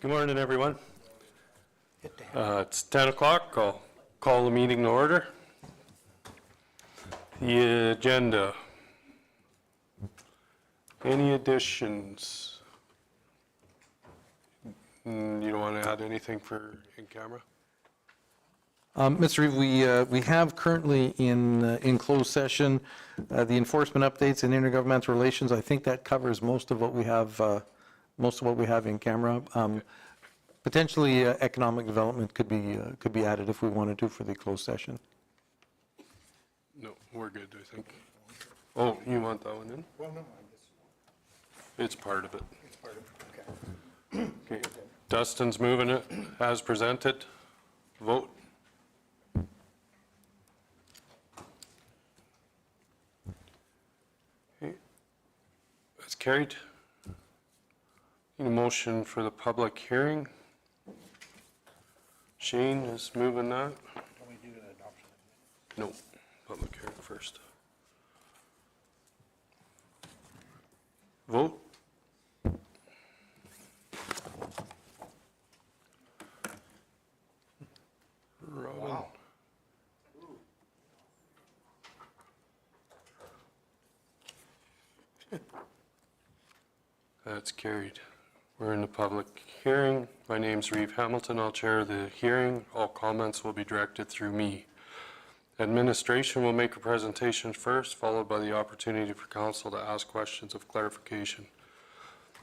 Good morning, everyone. It's 10 o'clock. I'll call the meeting to order. The agenda. Any additions? You don't want to add anything for in camera? Mr. Reeve, we have currently in closed session the enforcement updates and intergovernmental relations. I think that covers most of what we have in camera. Potentially, economic development could be added if we wanted to for the closed session. No, we're good, I think. Oh, you want that one in? Well, no, I guess It's part of it. it's part of it. Okay. Okay. Dustin's moving it as presented. Vote. Okay. That's carried. Need a motion for the public hearing. Shane is moving that. Can we do an adoption? No, public hearing first. Vote. Robin. Wow. That's carried. We're in the public hearing. My name's Reeve Hamilton. I'll chair the hearing. All comments will be directed through me. Administration will make a presentation first, followed by the opportunity for council to ask questions of clarification.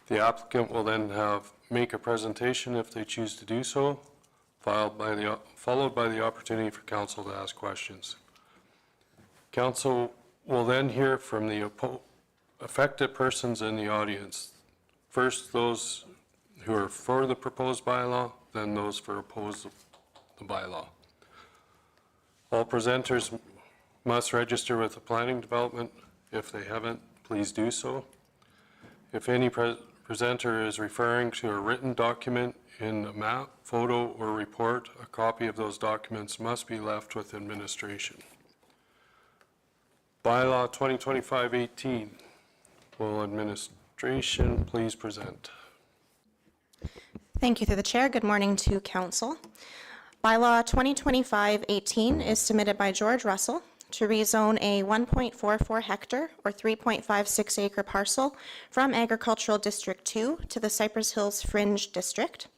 The applicant will then make a presentation if they choose to do so, followed by the opportunity for council to ask questions. Council will then hear from the affected persons in the audience. First, those who are for the proposed bylaw, then those for opposed the bylaw. All presenters must register with the planning development. If they haven't, please do so. If any presenter is referring to a written document in a map, photo, or report, a copy of those documents must be left with administration. Bylaw 2025-18. Will administration please present? Thank you through the chair. Good morning to council. Bylaw 2025-18 is submitted by George Russell to rezone a 1.44 hectare or 3.56 acre parcel from Agricultural District 2 to the Cypress Hills Fringe District.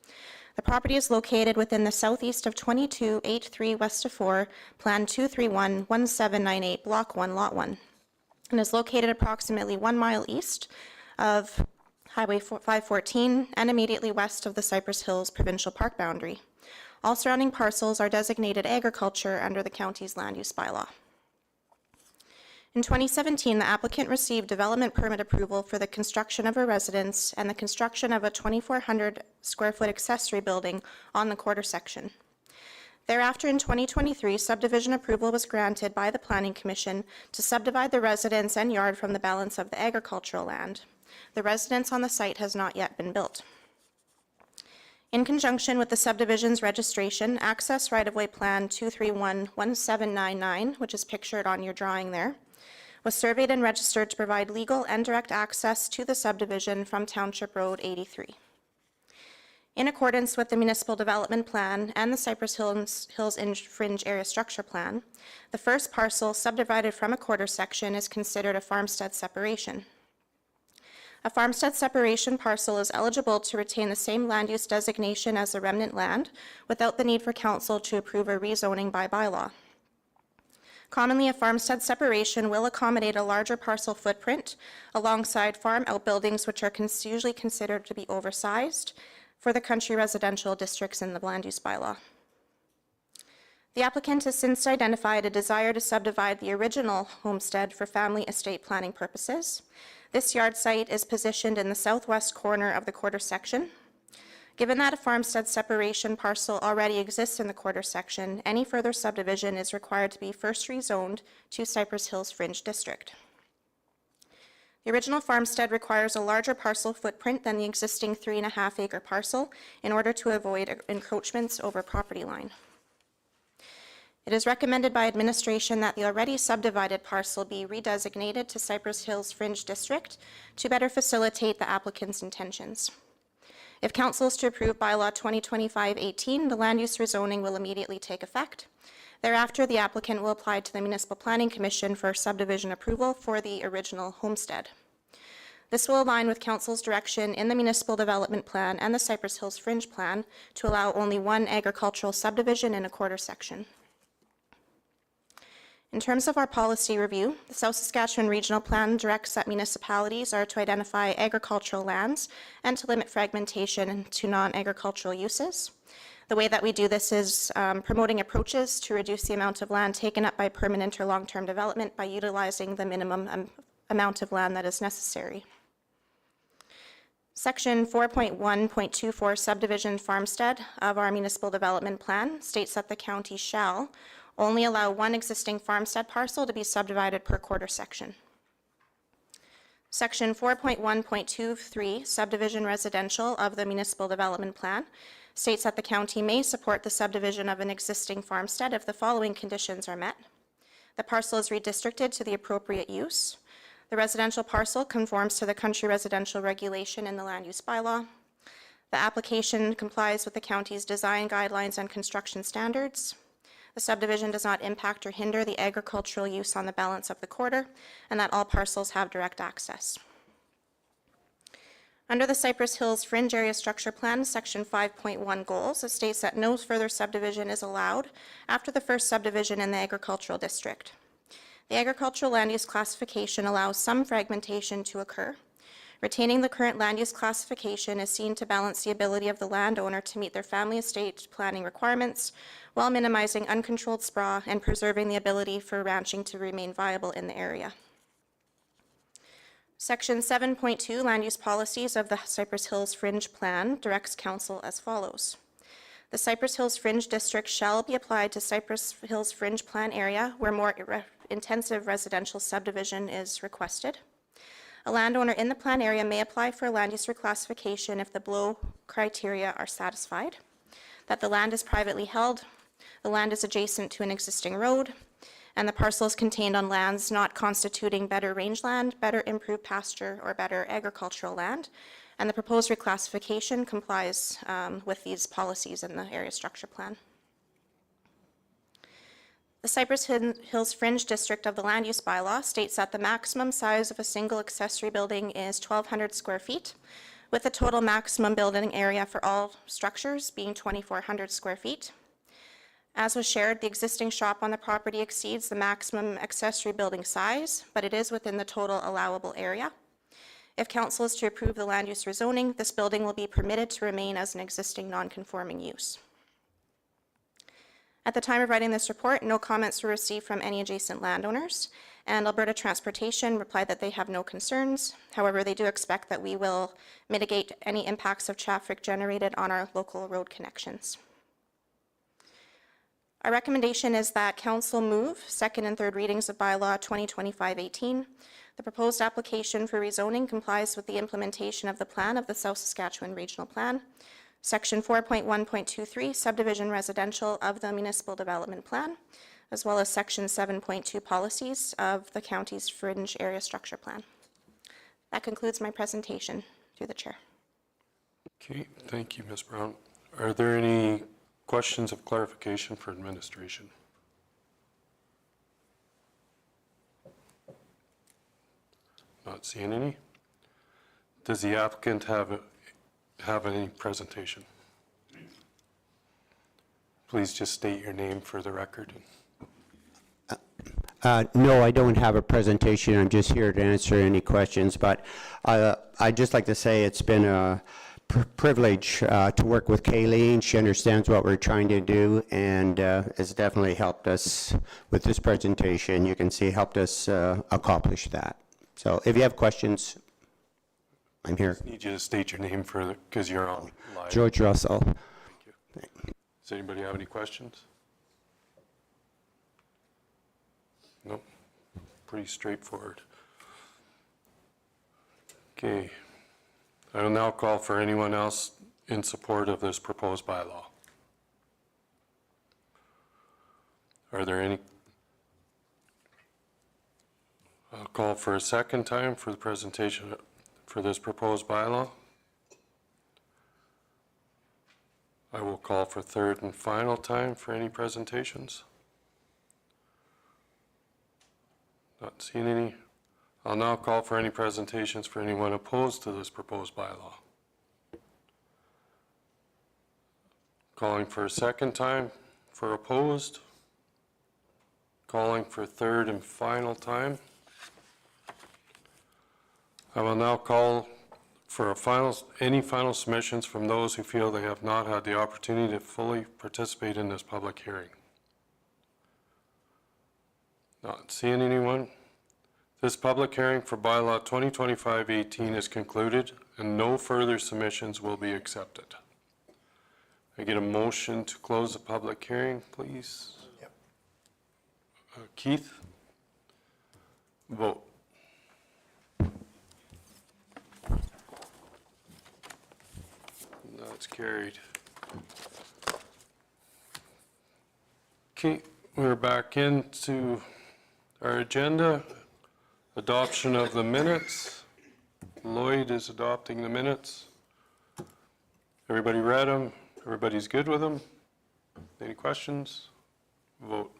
The property is located within the southeast of 2283 West of 4, Plan 231-1798, Block 1, Lot 1, and is located approximately 1 mile east of Highway 514 and immediately west of the Cypress Hills provincial park boundary. All surrounding parcels are designated agriculture under the county's land use bylaw. In 2017, the applicant received development permit approval for the construction of a residence and the construction of a 2,400 square foot accessory building on the quarter section. Thereafter, in 2023, subdivision approval was granted by the Planning Commission to subdivide the residence and yard from the balance of the agricultural land. The residence on the site has not yet been built. In conjunction with the subdivision's registration, Access Right-of-Way Plan 231-1799, which is pictured on your drawing there, was surveyed and registered to provide legal and direct access to the subdivision from Township Road 83. In accordance with the Municipal Development Plan and the Cypress Hills Fringe Area Structure Plan, the first parcel subdivided from a quarter section is considered a farmstead separation. A farmstead separation parcel is eligible to retain the same land use designation as the remnant land without the need for council to approve a rezoning by bylaw. Commonly, a farmstead separation will accommodate a larger parcel footprint alongside farm outbuildings, which are usually considered to be oversized for the country residential districts in the land use bylaw. The applicant has since identified a desire to subdivide the original homestead for family estate planning purposes. This yard site is positioned in the southwest corner of the quarter section. Given that a farmstead separation parcel already exists in the quarter section, any further subdivision is required to be first rezoned to Cypress Hills Fringe District. The original farmstead requires a larger parcel footprint than the existing 3.5 acre parcel in order to avoid encroachments over property line. It is recommended by administration that the already subdivided parcel be redesignated to Cypress Hills Fringe District to better facilitate the applicant's intentions. If council is to approve bylaw 2025-18, the land use rezoning will immediately take effect. Thereafter, the applicant will apply to the Municipal Planning Commission for subdivision approval for the original homestead. This will align with council's direction in the Municipal Development Plan and the Cypress Hills Fringe Plan to allow only one agricultural subdivision in a quarter section. In terms of our policy review, the South Saskatchewan Regional Plan directs that municipalities are to identify agricultural lands and to limit fragmentation to non-agricultural uses. The way that we do this is promoting approaches to reduce the amount of land taken up by permanent or long-term development by utilizing the minimum amount of land that is necessary. Section 4.1.24 subdivision farmstead of our municipal development plan states that the county shall only allow one existing farmstead parcel to be subdivided per quarter section. Section 4.1.23 subdivision residential of the municipal development plan states that the county may support the subdivision of an existing farmstead if the following conditions are met. The parcel is redistricted to the appropriate use. The residential parcel conforms to the country residential regulation in the land use bylaw. The application complies with the county's design guidelines and construction standards. The subdivision does not impact or hinder the agricultural use on the balance of the quarter, and that all parcels have direct access. Under the Cypress Hills Fringe Area Structure Plan, Section 5.1 goals, it states that no further subdivision is allowed after the first subdivision in the agricultural district. The agricultural land use classification allows some fragmentation to occur. Retaining the current land use classification is seen to balance the ability of the landowner to meet their family estate planning requirements while minimizing uncontrolled sprawl and preserving the ability for ranching to remain viable in the area. Section 7.2 Land Use Policies of the Cypress Hills Fringe Plan directs council as follows. The Cypress Hills Fringe District shall be applied to Cypress Hills Fringe Plan area where more intensive residential subdivision is requested. A landowner in the plan area may apply for a land use reclassification if the below criteria are satisfied: that the land is privately held, the land is adjacent to an existing road, and the parcel is contained on lands not constituting better rangeland, better improved pasture, or better agricultural land, and the proposed reclassification complies with these policies in the area structure plan. The Cypress Hills Fringe District of the Land Use Bylaw states that the maximum size of a single accessory building is 1,200 square feet, with the total maximum building area for all structures being 2,400 square feet. As was shared, the existing shop on the property exceeds the maximum accessory building size, but it is within the total allowable area. If council is to approve the land use rezoning, this building will be permitted to remain as an existing non-conforming use. At the time of writing this report, no comments were received from any adjacent landowners, and Alberta Transportation replied that they have no concerns. However, they do expect that we will mitigate any impacts of traffic generated on our local road connections. Our recommendation is that council move second and third readings of bylaw 2025-18. The proposed application for rezoning complies with the implementation of the plan of the South Saskatchewan Regional Plan. Section 4.1.23, subdivision residential of the Municipal Development Plan, as well as Section 7.2 policies of the county's Fringe Area Structure Plan. That concludes my presentation through the chair. Okay, thank you, Ms. Brown. Are there any questions of clarification for administration? Not seeing any. Does the applicant have any presentation? Please just state your name for the record. No, I don't have a presentation. I'm just here to answer any questions, but I'd just like to say it's been a privilege to work with Kayleen. She understands what we're trying to do and has definitely helped us with this presentation. You can see helped us accomplish that. So if you have questions, I'm here. I need you to state your name for because you're on live. George Russell. Thank you. Does anybody have any questions? Nope. Pretty straightforward. Okay. I will now call for anyone else in support of this proposed bylaw. Are there any? I'll call for a second time for the presentation for this proposed bylaw. I will call for third and final time for any presentations. Not seeing any. I'll now call for any presentations for anyone opposed to this proposed bylaw. Calling for a second time for opposed. Calling for third and final time. I will now call for any final submissions from those who feel they have not had the opportunity to fully participate in this public hearing. Not seeing anyone. This public hearing for bylaw 2025-18 is concluded and no further submissions will be accepted. I get a motion to close the public hearing, please. Yep. Keith? Vote. That's carried. Okay, we're back into our agenda. Adoption of the minutes. Lloyd is adopting the minutes. Everybody read them? Everybody's good with them? Any questions? Vote.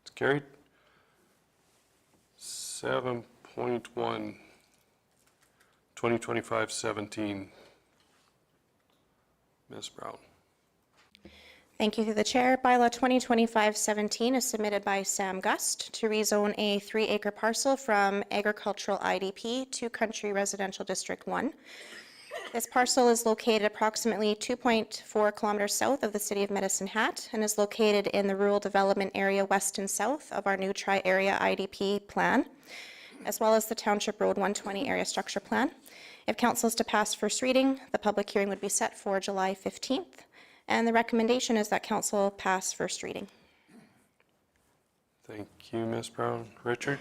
It's carried. 7.1, 2025-17. Ms. Brown. Thank you through the chair. Bylaw 2025-17 is submitted by Sam Gust to rezone a 3-acre parcel from agricultural IDP to Country Residential District 1. This parcel is located approximately 2.4 kilometers south of the city of Medicine Hat and is located in the rural development area west and south of our new tri-area IDP plan, as well as the Township Road 120 area structure plan. If council is to pass first reading, the public hearing would be set for July 15th. And the recommendation is that council pass first reading. Thank you, Ms. Brown. Richard?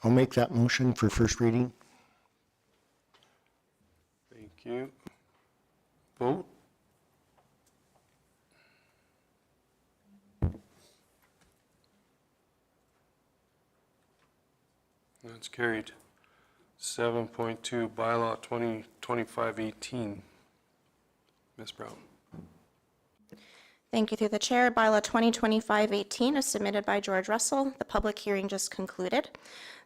I'll make that motion for first reading. Thank you. Vote. That's carried. 7.2 bylaw 2025-18. Ms. Brown. Thank you through the chair. Bylaw 2025-18 is submitted by George Russell. The public hearing just concluded.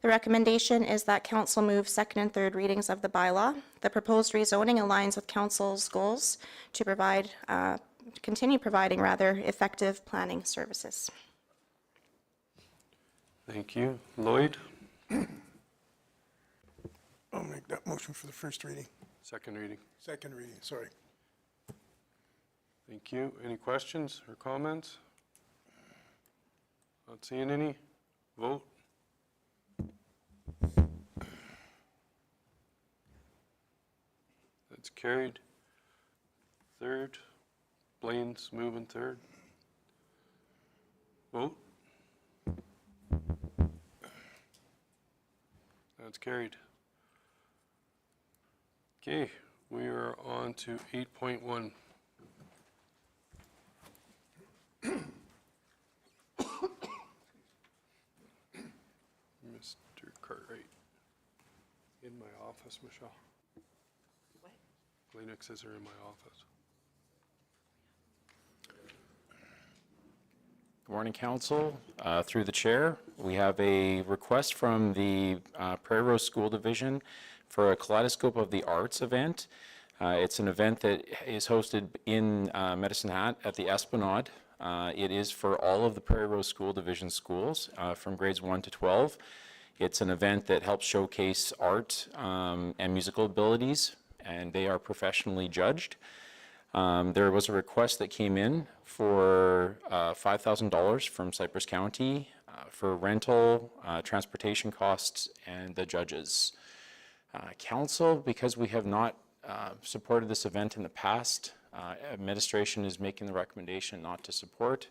The recommendation is that council move second and third readings of the bylaw. The proposed rezoning aligns with council's goals to continue providing effective planning services. Thank you. Lloyd? I'll make that motion for the first reading. Second reading. Second reading, sorry. Thank you. Any questions or comments? Not seeing any. Vote. That's carried. Third. Blaine's moving third. Vote. That's carried. Okay, we are on to 8.1. Mr. Cartwright. In my office, Michelle. What? Kleenexes are in my office. Good morning, Council. Through the chair, we have a request from the Prairie Rose School Division for a Kaleidoscope of the Arts event. It's an event that is hosted in Medicine Hat at the Esplanade. It is for all of the Prairie Rose School Division schools from grades 1 to 12. It's an event that helps showcase art and musical abilities, and they are professionally judged. There was a request that came in for $5,000 from Cypress County for rental, transportation costs, and the judges. Council, because we have not supported this event in the past, administration is making the recommendation not to support,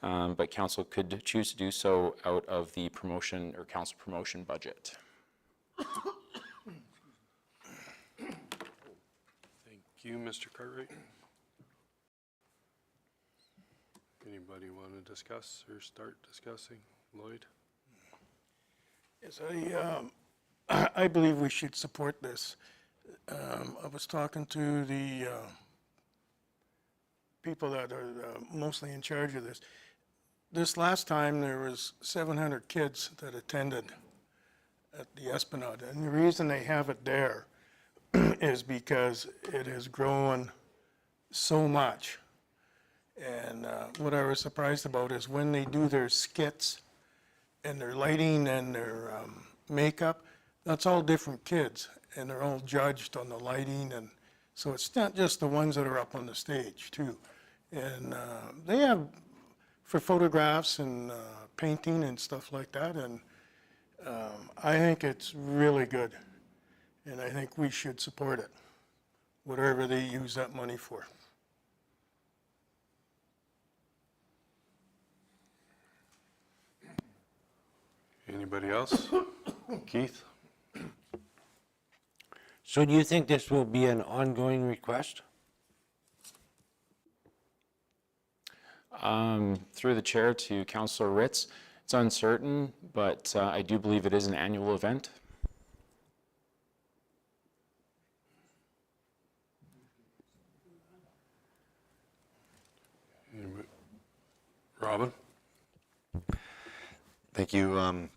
but council could choose to do so out of the promotion or council promotion budget. Thank you, Mr. Cartwright. Anybody want to discuss or start discussing? Lloyd? Yes, I believe we should support this. I was talking to the people that are mostly in charge of this. This last time, there was 700 kids that attended at the Esplanade. And the reason they have it there is because it has grown so much. And what I was surprised about is when they do their skits and their lighting and their makeup, that's all different kids. And they're all judged on the lighting. And so it's not just the ones that are up on the stage, too. And they have for photographs and painting and stuff like that. And I think it's really good. And I think we should support it, whatever they use that money for. Anybody else? Keith? So do you think this will be an ongoing request? Through the chair to Councillor Ritz, it's uncertain, but I do believe it is an annual event. Anybody? Robin? Thank you.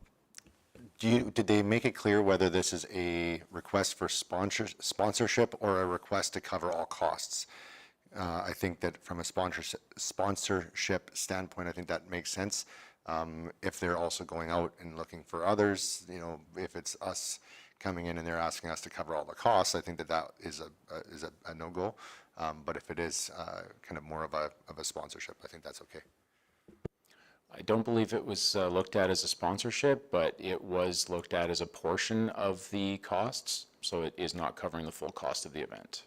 Did they make it clear whether this is a request for sponsorship or a request to cover all costs? I think that from a sponsorship standpoint, I think that makes sense. If they're also going out and looking for others, you know, if it's us coming in and they're asking us to cover all the costs, I think that that is a no-go. But if it is kind of more of a sponsorship, I think that's okay. I don't believe it was looked at as a sponsorship, but it was looked at as a portion of the costs, so it is not covering the full cost of the event.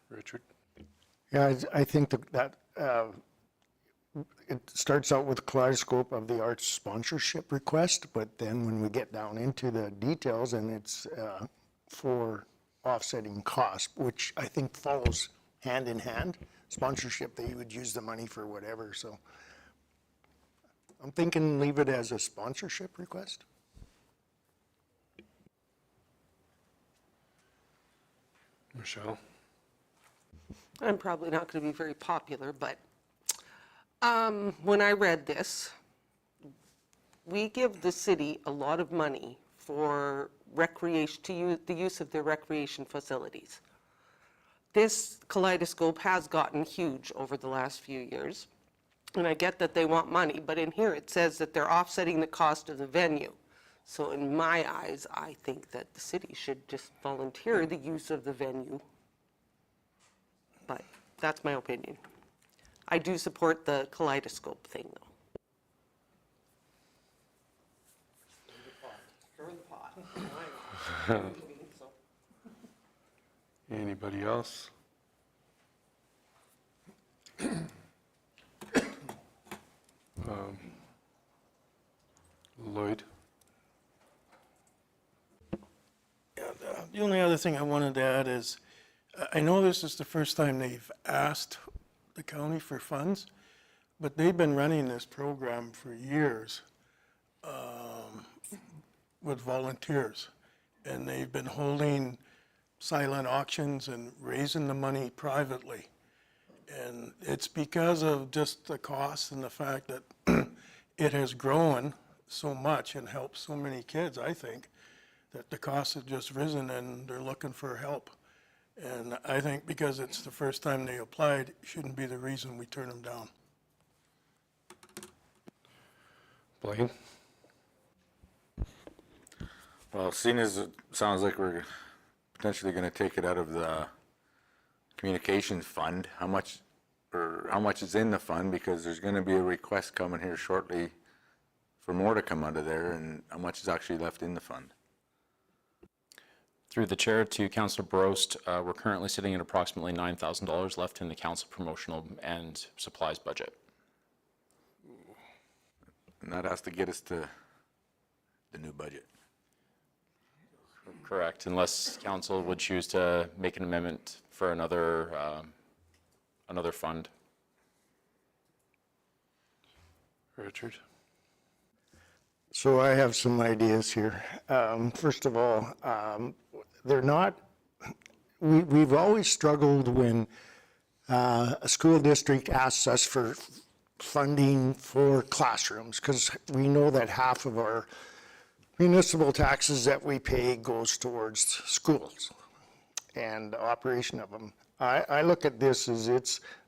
Richard? Yeah, I think that it starts out with a kaleidoscope of the arts sponsorship request, but then when we get down into the details, and it's for offsetting costs, which I think follows hand in hand. Sponsorship, that you would use the money for whatever, so I'm thinking leave it as a sponsorship request. Michelle? I'm probably not going to be very popular, but when I read this, we give the city a lot of money for recreation, to use the use of their recreation facilities. This kaleidoscope has gotten huge over the last few years, and I get that they want money, but in here it says that they're offsetting the cost of the venue. So in my eyes, I think that the city should just volunteer the use of the venue. But that's my opinion. I do support the kaleidoscope thing, though. Stir the pot. Anybody else? Lloyd? Yeah, the only other thing I wanted to add is, I know this is the first time they've asked the county for funds, but they've been running this program for years with volunteers. And they've been holding silent auctions and raising the money privately. And it's because of just the cost and the fact that it has grown so much and helped so many kids, I think, that the costs have just risen and they're looking for help. And I think because it's the first time they applied, it shouldn't be the reason we turn them down. Blaine? Well, seeing as it sounds like we're potentially going to take it out of the communications fund, how much is in the fund? Because there's going to be a request coming here shortly for more to come out of there, and how much is actually left in the fund? Through the chair to Councillor Brost, we're currently sitting at approximately $9,000 left in the council promotional and supplies budget. And that has to get us to the new budget. Correct, unless council would choose to make an amendment for another fund. Richard? So I have some ideas here. First of all, they're not, we've always struggled when a school district asks us for funding for classrooms, because we know that half of our municipal taxes that we pay goes towards schools and the operation of them. I look at this as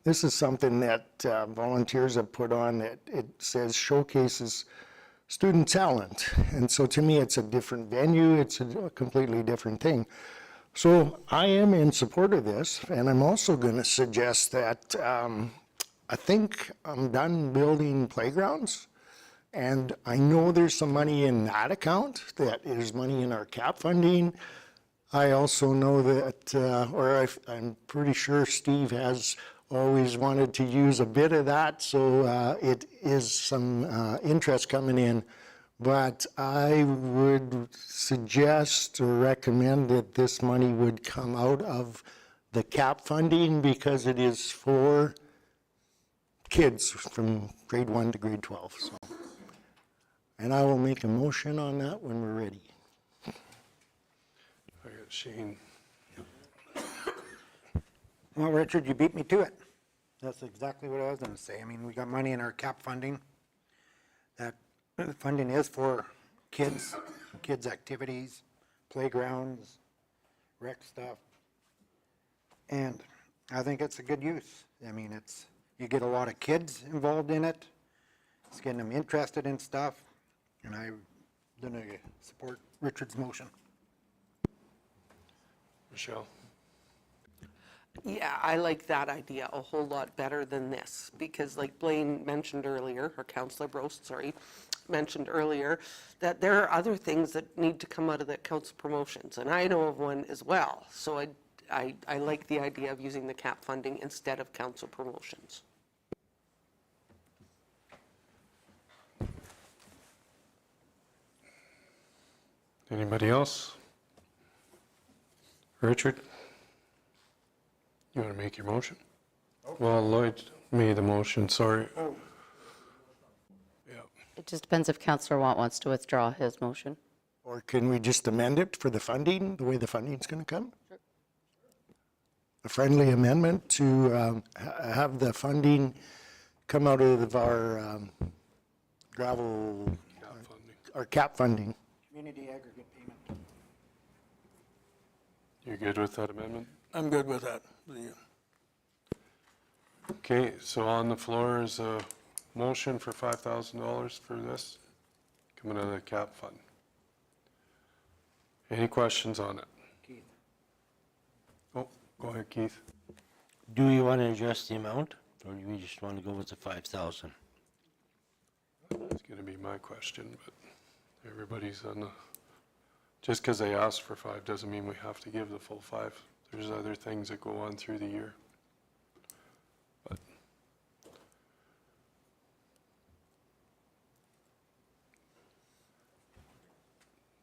this is something that volunteers have put on that it says showcases student talent. And so to me, it's a different venue. It's a completely different thing. So I am in support of this, and I'm also going to suggest that I think I'm done building playgrounds. And I know there's some money in that account, that is money in our cap funding. I also know that, I'm pretty sure Steve has always wanted to use a bit of that, so it is some interest coming in. But I would suggest or recommend that this money would come out of the cap funding, because it is for kids from grade 1 to grade 12. So. And I will make a motion on that when we're ready. I got Shane. Well, Richard, you beat me to it. That's exactly what I was gonna say. I mean, we got money in our cap funding. That funding is for kids activities, playgrounds, rec stuff. And I think it's a good use. I mean, you get a lot of kids involved in it. It's getting them interested in stuff. And I'm gonna support Richard's motion. Michelle? Yeah, I like that idea a whole lot better than this, because like Blaine mentioned earlier, or Councillor Brost, sorry, mentioned earlier, that there are other things that need to come out of the council promotions, and I know of one as well. So I like the idea of using the cap funding instead of council promotions. Anybody else? Richard? You want to make your motion? Well, Lloyd made the motion, sorry. Yeah. It just depends if Councillor Watt wants to withdraw his motion. Or can we just amend it for the funding, the way the funding's going to come? Sure. A friendly amendment to have the funding come out of our gravel, our cap funding. Community aggregate payment. You good with that amendment? I'm good with that. Okay, so on the floor is a motion for $5,000 for this, coming out of the cap fund. Any questions on it? Keith. Oh, go ahead, Keith. Do you want to adjust the amount, or do you just want to go with the 5,000? That's going to be my question, but everybody's on the, just because they asked for 5 doesn't mean we have to give the full 5. There's other things that go on through the year. But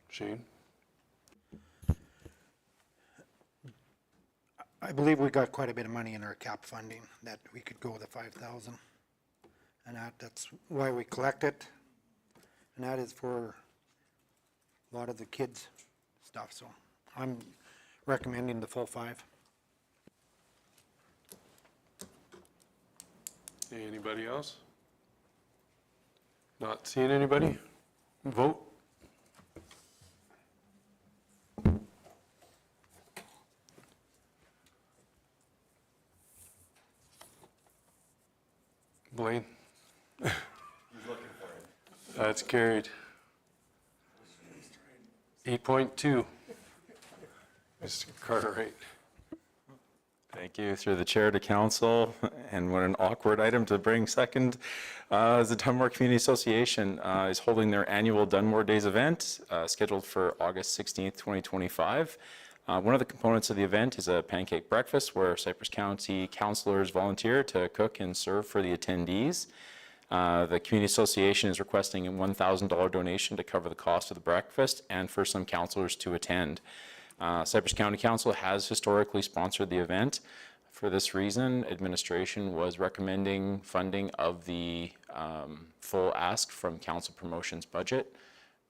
Shane? I believe we got quite a bit of money in our cap funding that we could go with the 5,000. And that's why we collect it. And that is for a lot of the kids' stuff, so I'm recommending the full 5. Anybody else? Not seeing anybody? Vote. Blaine? That's carried. 8.2. Mr. Cartwright. Thank you. Through the chair to council, and what an awkward item to bring second. Is the Dunmore Community Association is holding their annual Dunmore Days event scheduled for August 16th, 2025. One of the components of the event is a pancake breakfast where Cypress County councilors volunteer to cook and serve for the attendees. The Community Association is requesting a $1,000 donation to cover the cost of the breakfast and for some councilors to attend. Cypress County Council has historically sponsored the event. For this reason, administration was recommending funding of the full ask from council promotions budget.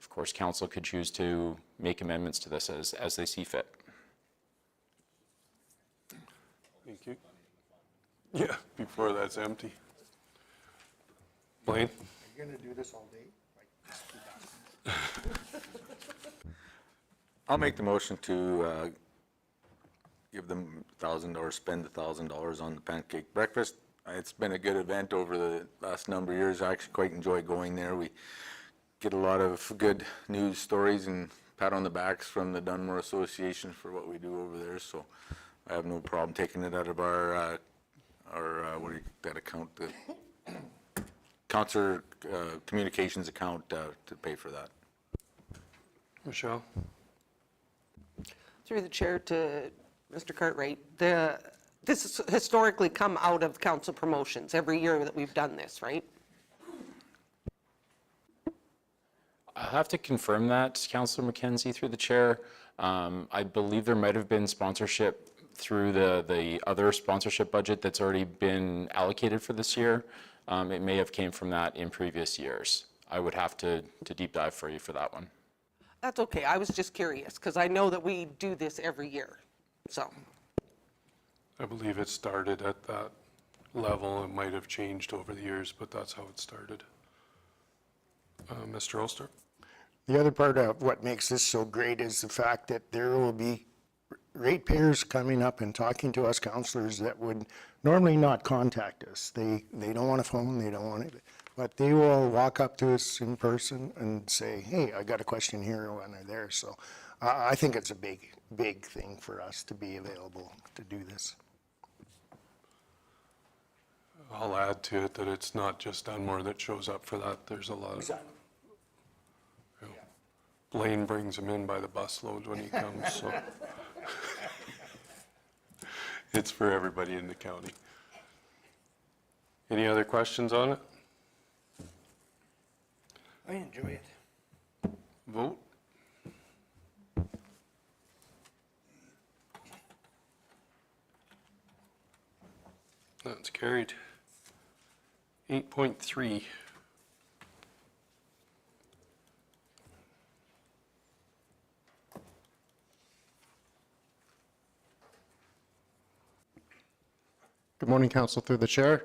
Of course, council could choose to make amendments to this as they see fit. Thank you. Yeah, before that's empty. Blaine? Are you going to do this all day? I'll make the motion to give them $1,000 or spend $1,000 on the pancake breakfast. It's been a good event over the last number of years. I actually quite enjoy going there. We get a lot of good news stories and pat on the backs from the Dunmore Association for what we do over there. So I have no problem taking it out of our what do you, that account, the concert communications account to pay for that. Michelle? Through the chair to Mr. Cartwright, this has historically come out of council promotions every year that we've done this, right? I'll have to confirm that, Councillor McKenzie, through the chair. I believe there might have been sponsorship through the other sponsorship budget that's already been allocated for this year. It may have came from that in previous years. I would have to deep dive for you for that one. That's okay, I was just curious, because I know that we do this every year, so. I believe it started at that level. It might have changed over the years, but that's how it started. Mr. Ulster? The other part of what makes this so great is the fact that there will be ratepayers coming up and talking to us councillors that would normally not contact us. They don't want a phone, they don't want it, but they will walk up to us in person and say, hey, I got a question here when they're there. So I think it's a big thing for us to be available to do this. I'll add to it that it's not just Dunmore that shows up for that. There's a lot of, you know, Blaine brings him in by the busload when he comes, so. It's for everybody in the county. Any other questions on it? I enjoy it. Vote? That's carried. 8.3. Good morning, Council, through the chair.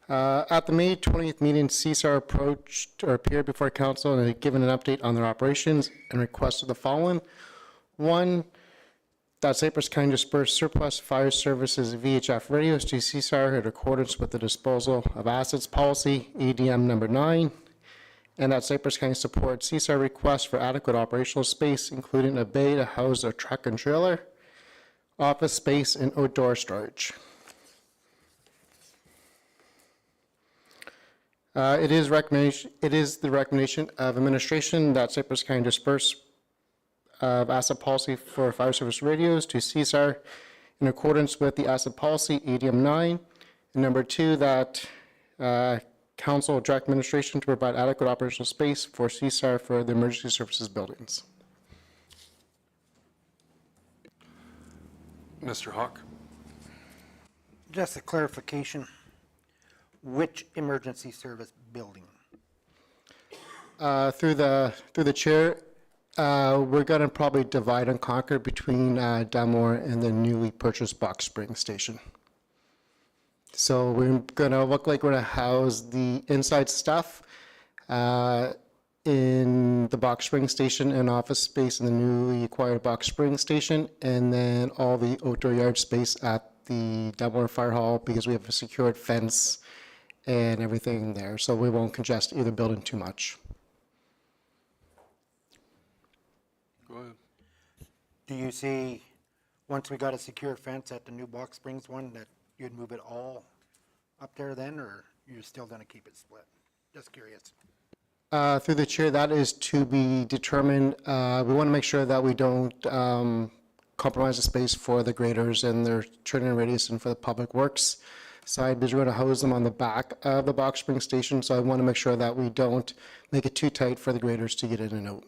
At the May 20th meeting, CSAR approached or appeared before Council and had given an update on their operations and requested the following. One, that Cypress County dispersed surplus fire services VHF radios to CSAR in accordance with the disposal of assets policy, ADM number 9, and that Cypress County supports CSAR requests for adequate operational space, including a bay to house a truck and trailer, office space, and outdoor storage. It is the recommendation of administration that Cypress County disperse of asset policy for fire service radios to CSAR in accordance with the asset policy ADM 9. And number 2, that council direct administration to provide adequate operational space for CSAR for the emergency services buildings. Mr. Hawk? Just a clarification, which emergency service building? Through the chair, we're going to probably divide and conquer between Dunmore and the newly purchased Box Spring station. So we're going to look like we're going to house the inside stuff in the Box Spring station and office space in the newly acquired Box Spring station, and then all the outdoor yard space at the Dunmore Fire Hall, because we have a secured fence and everything there, so we won't congest either building too much. Go ahead. Do you see, once we got a secure fence at the new Box Springs one, that you'd move it all up there then, or you're still going to keep it split? Just curious. Through the chair, that is to be determined. We want to make sure that we don't compromise the space for the graders and their turn-in radius and for the public works side, because we're going to house them on the back of the Box Spring station, so I want to make sure that we don't make it too tight for the graders to get in and out.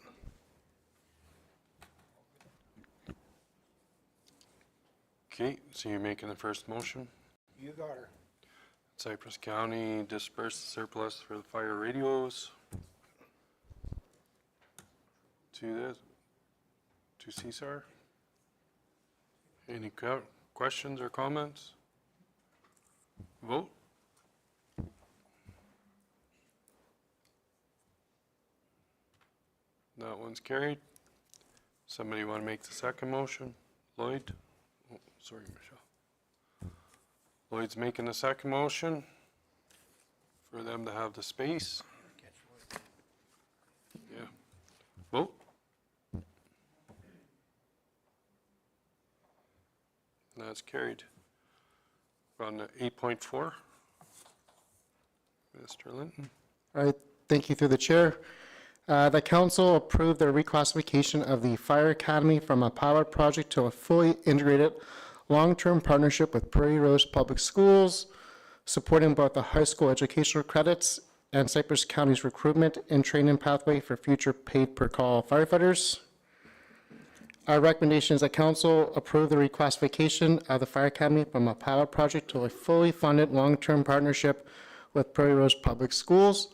Okay, so you're making the first motion? You got her. Cypress County disperse the surplus for the fire radios. to this, to CSAR? Any questions or comments? Vote. That one's carried. Somebody want to make the second motion? Lloyd? Oh, sorry, Michelle. Lloyd's making the second motion for them to have the space. Yeah. Vote. That's carried. We're on to 8.4. Mr. Linton. All right, thank you through the chair. The council approved the reclassification of the Fire Academy from a pilot project to a fully integrated long-term partnership with Prairie Rose Public Schools, supporting both the high school educational credits and Cypress County's recruitment and training pathway for future paid per call firefighters. Our recommendation is that council approve the reclassification of the Fire Academy from a pilot project to a fully funded long-term partnership with Prairie Rose Public Schools.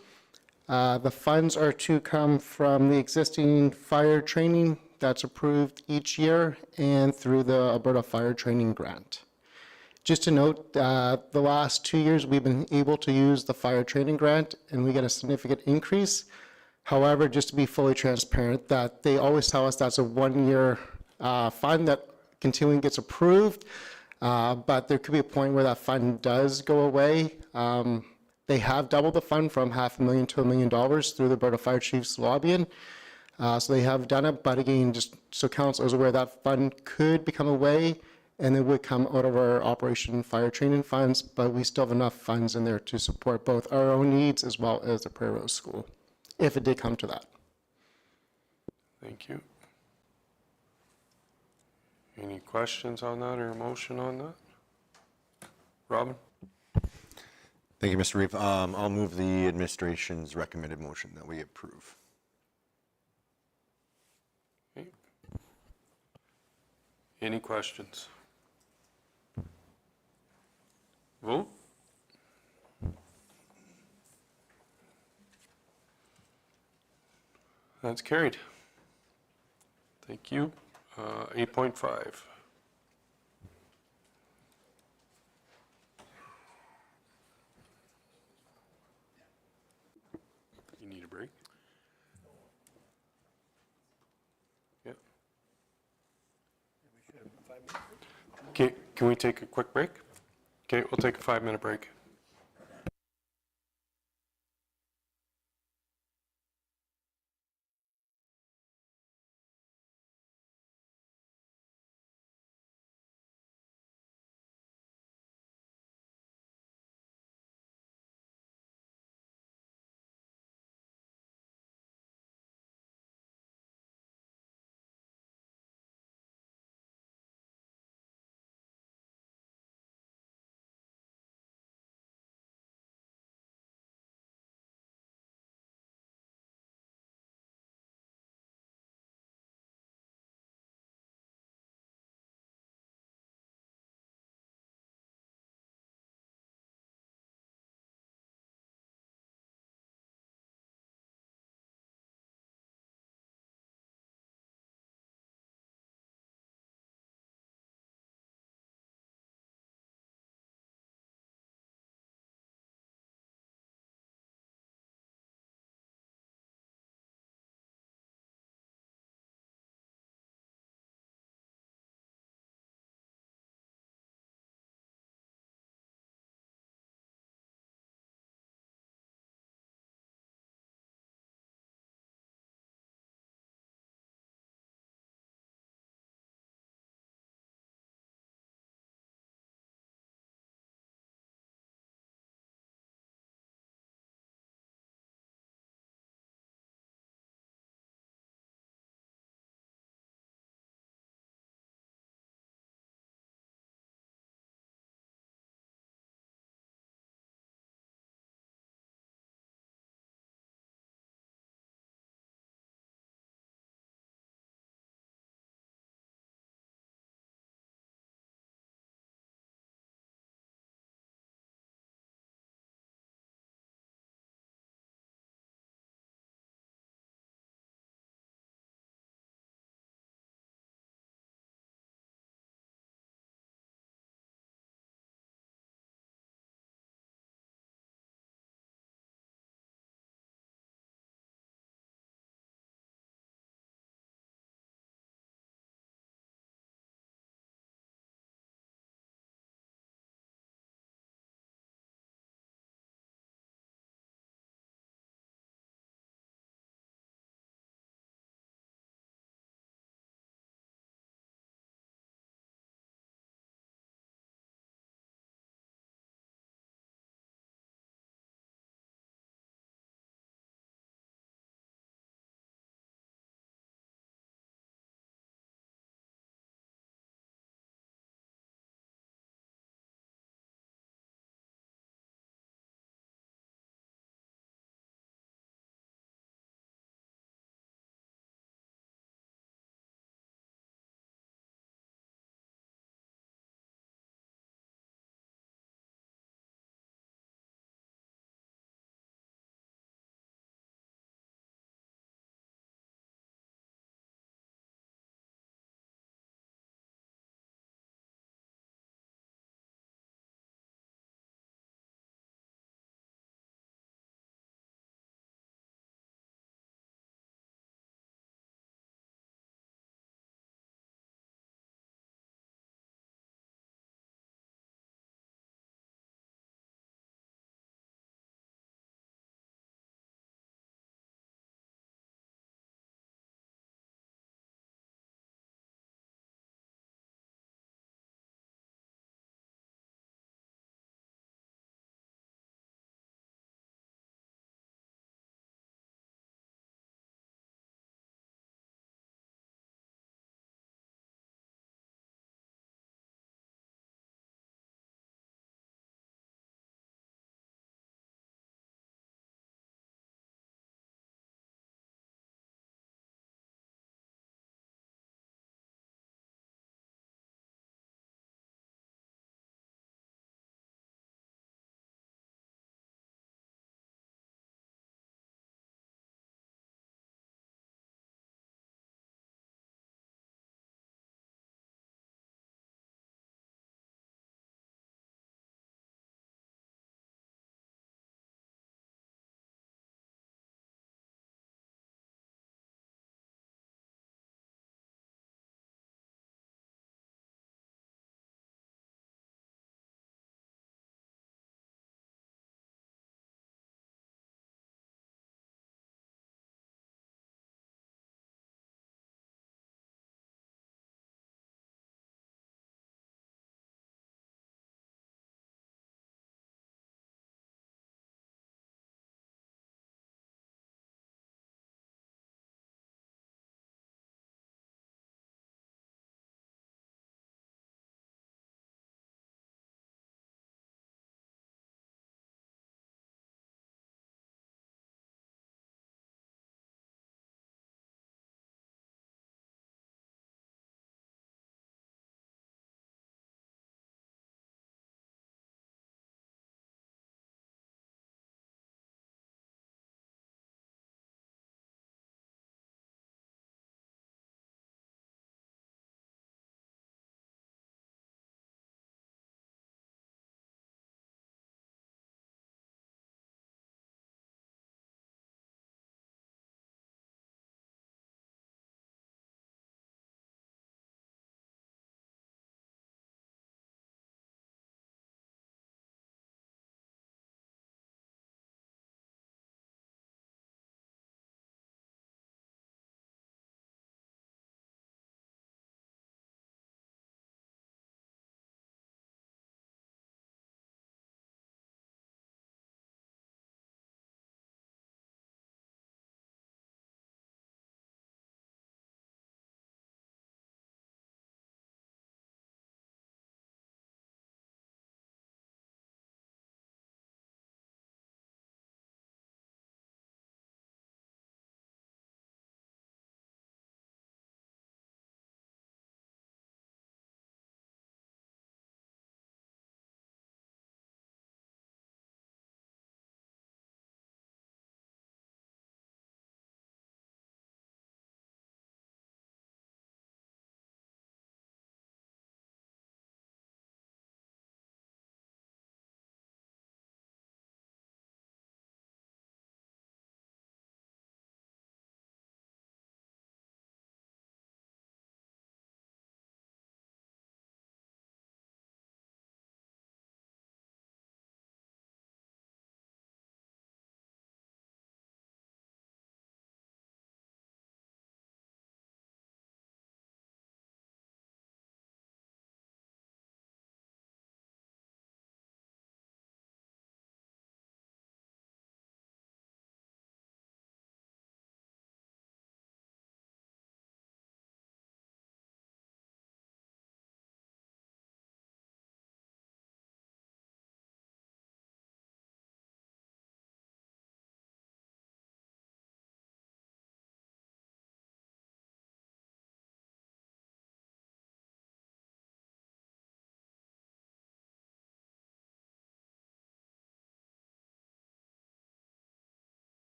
The funds are to come from the existing fire training that's approved each year and through the Alberta Fire Training Grant. Just to note, the last 2 years we've been able to use the fire training grant and we get a significant increase. However, just to be fully transparent, that they always tell us that's a 1-year fund that continually gets approved, but there could be a point where that fund does go away. They have doubled the fund from $500,000 to $1 million through the Alberta Fire Chiefs lobbying. So they have done it, but again, just so council is aware, that fund could become away and it would come out of our Operation Fire Training funds, but we still have enough funds in there to support both our own needs as well as the Prairie Rose School, if it did come to that. Thank you. Any questions on that or a motion on that? Robin? Thank you, Mr. Reeve. I'll move the administration's recommended motion that we approve. Okay. Any questions? Vote. That's carried. Thank you. 8.5. You need a break? Yeah. Okay, can we take a quick break? Okay, we'll take a 5-minute break.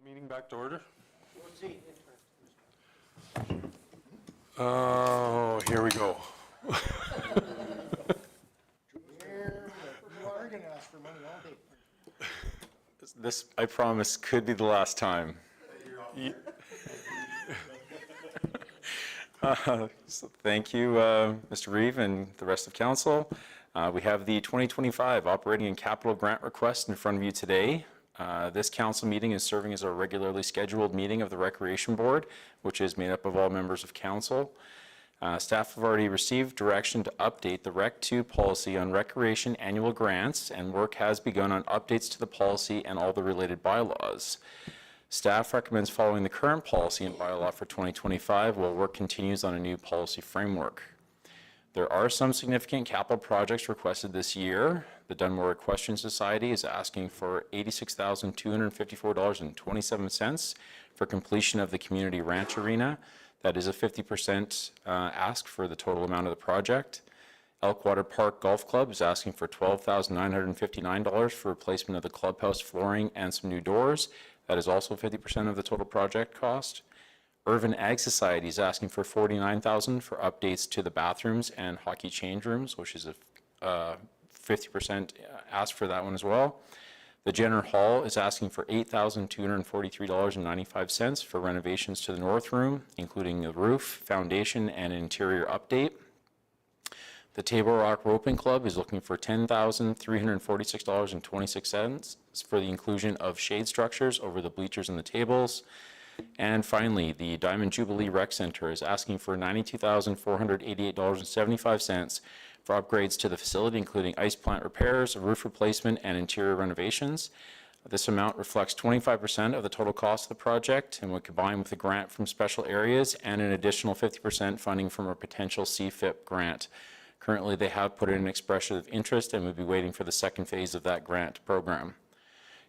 The meeting back to order. Oh, here we go. You are going to ask for money all day. This, I promise, could be the last time. So thank you, Mr. Reeve and the rest of council. We have the 2025 operating and capital grant request in front of you today. This council meeting is serving as a regularly scheduled meeting of the Recreation Board, which is made up of all members of council. Staff have already received direction to update the Rec 2 policy on recreation annual grants, and work has begun on updates to the policy and all the related bylaws. Staff recommends following the current policy and bylaw for 2025 while work continues on a new policy framework. There are some significant capital projects requested this year. The Dunmore Equestrian Society is asking for $86,254.27 for completion of the Community Ranch Arena. That is a 50% ask for the total amount of the project. Elkwater Park Golf Club is asking for $12,959 for replacement of the clubhouse flooring and some new doors. That is also 50% of the total project cost. Irvin Ag Society is asking for $49,000 for updates to the bathrooms and hockey change rooms, which is a 50% ask for that one as well. The Jenner Hall is asking for $8,243.95 for renovations to the north room, including the roof, foundation, and interior update. The Table Rock Roping Club is looking for $10,346.26 for the inclusion of shade structures over the bleachers and the tables. And finally, the Diamond Jubilee Rec Center is asking for $92,488.75 for upgrades to the facility, including ice plant repairs, roof replacement, and interior renovations. This amount reflects 25% of the total cost of the project and would combine with a grant from special areas and an additional 50% funding from a potential CFIP grant. Currently, they have put in an expression of interest and would be waiting for the second phase of that grant program.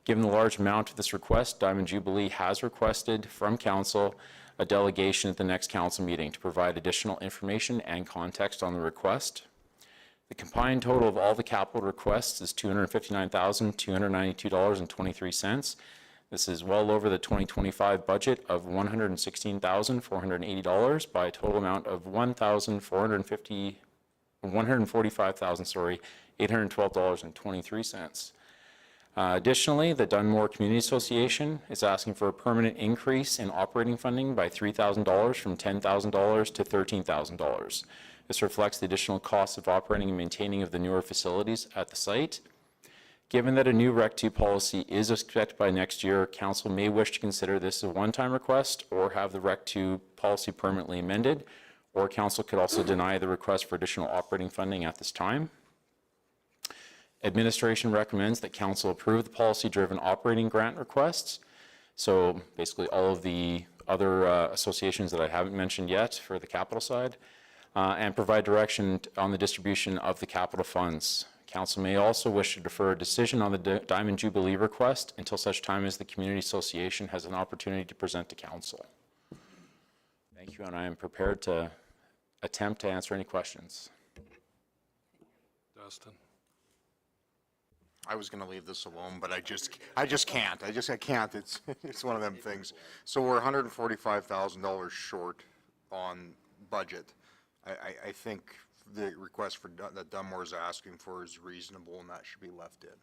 Given the large amount of this request, Diamond Jubilee has requested from council a delegation at the next council meeting to provide additional information and context on the request. The combined total of all the capital requests is $259,292.23. This is well over the 2025 budget of $116,480 by a total amount of $145,812.23. Additionally, the Dunmore Community Association is asking for a permanent increase in operating funding by $3,000 from $10,000 to $13,000. This reflects the additional costs of operating and maintaining of the newer facilities at the site. Given that a new Rec 2 policy is expected by next year, council may wish to consider this a one-time request or have the Rec 2 policy permanently amended, or council could also deny the request for additional operating funding at this time. Administration recommends that council approve the policy-driven operating grant requests. So basically all of the other associations that I haven't mentioned yet for the capital side, and provide direction on the distribution of the capital funds. Council may also wish to defer a decision on the Diamond Jubilee request until such time as the Community Association has an opportunity to present to council. Thank you, and I am prepared to attempt to answer any questions. Dustin. I was going to leave this alone, but I just can't. I can't. It's one of them things. So we're $145,000 short on budget. I think the request that Dunmore is asking for is reasonable, and that should be left in.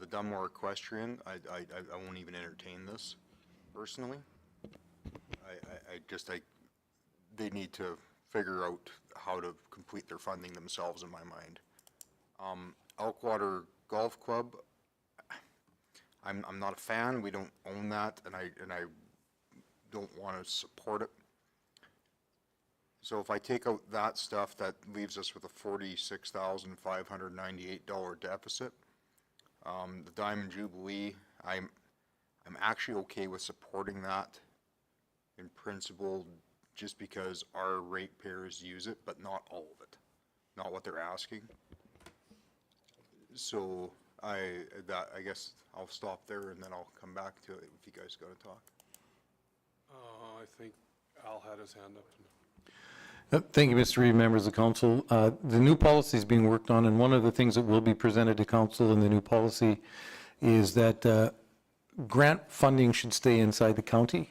The Dunmore Equestrian, I won't even entertain this personally. They need to figure out how to complete their funding themselves, in my mind. Elkwater Golf Club, I'm not a fan. We don't own that, and I don't want to support it. So if I take out that stuff, that leaves us with a $46,598 deficit. The Diamond Jubilee, I'm actually okay with supporting that in principle, just because our ratepayers use it, but not all of it, not what they're asking. So I guess I'll stop there and then I'll come back to it if you guys got to talk. I think Al had his hand up. Thank you, Mr. Reeve, members of council. The new policy is being worked on, and one of the things that will be presented to council in the new policy is that grant funding should stay inside the county.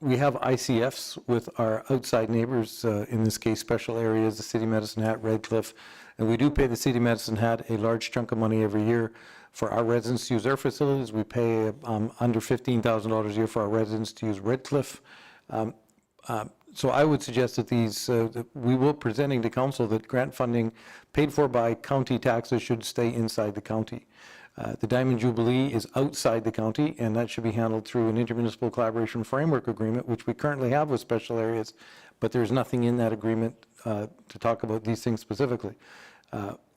We have ICFs with our outside neighbors, in this case, special areas, the City Medicine Hat, Red Cliff, and we do pay the City Medicine Hat a large chunk of money every year for our residents to use their facilities. We pay under $15,000 a year for our residents to use Red Cliff. So I would suggest that that we will presenting to council that grant funding paid for by county taxes should stay inside the county. The Diamond Jubilee is outside the county, and that should be handled through an intermunicipal collaboration framework agreement, which we currently have with special areas, but there's nothing in that agreement to talk about these things specifically.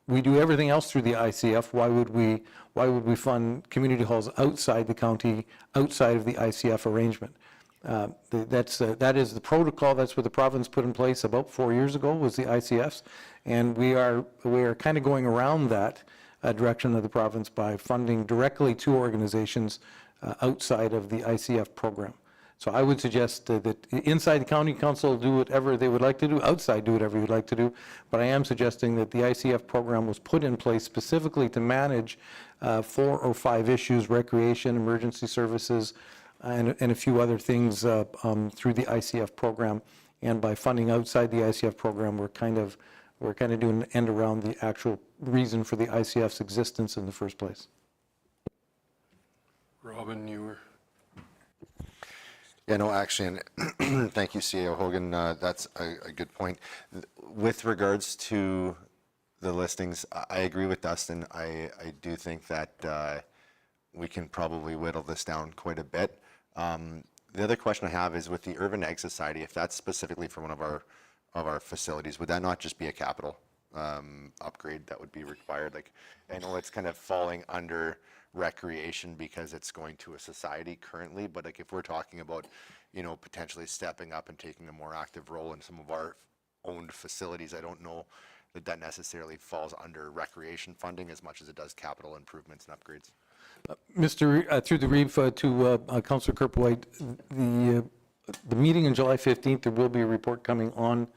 We do everything else through the ICF. Why would we fund community halls outside the county, outside of the ICF arrangement? That is the protocol. That's what the province put in place about 4 years ago, was the ICFs, and we are kind of going around that direction of the province by funding directly to organizations outside of the ICF program. So I would suggest that inside the county council do whatever they would like to do, outside do whatever you'd like to do, but I am suggesting that the ICF program was put in place specifically to manage 4 or 5 issues: recreation, emergency services, and a few other things through the ICF program. And by funding outside the ICF program, we're kind of doing an end around the actual reason for the ICF's existence in the first place. Robin, you were... Yeah, no, actually, and thank you, CAO Hogan. That's a good point. With regards to the listings, I agree with Dustin. I do think that we can probably whittle this down quite a bit. The other question I have is with the Urban Ag Society, if that's specifically for one of our facilities, would that not just be a capital upgrade that would be required? Like, I know it's kind of falling under recreation because it's going to a society currently, but like if we're talking about, potentially stepping up and taking a more active role in some of our owned facilities, I don't know that necessarily falls under recreation funding as much as it does capital improvements and upgrades. Through the Reeve to Councillor Kerpwhite, the meeting on July 15th, there will be a report coming on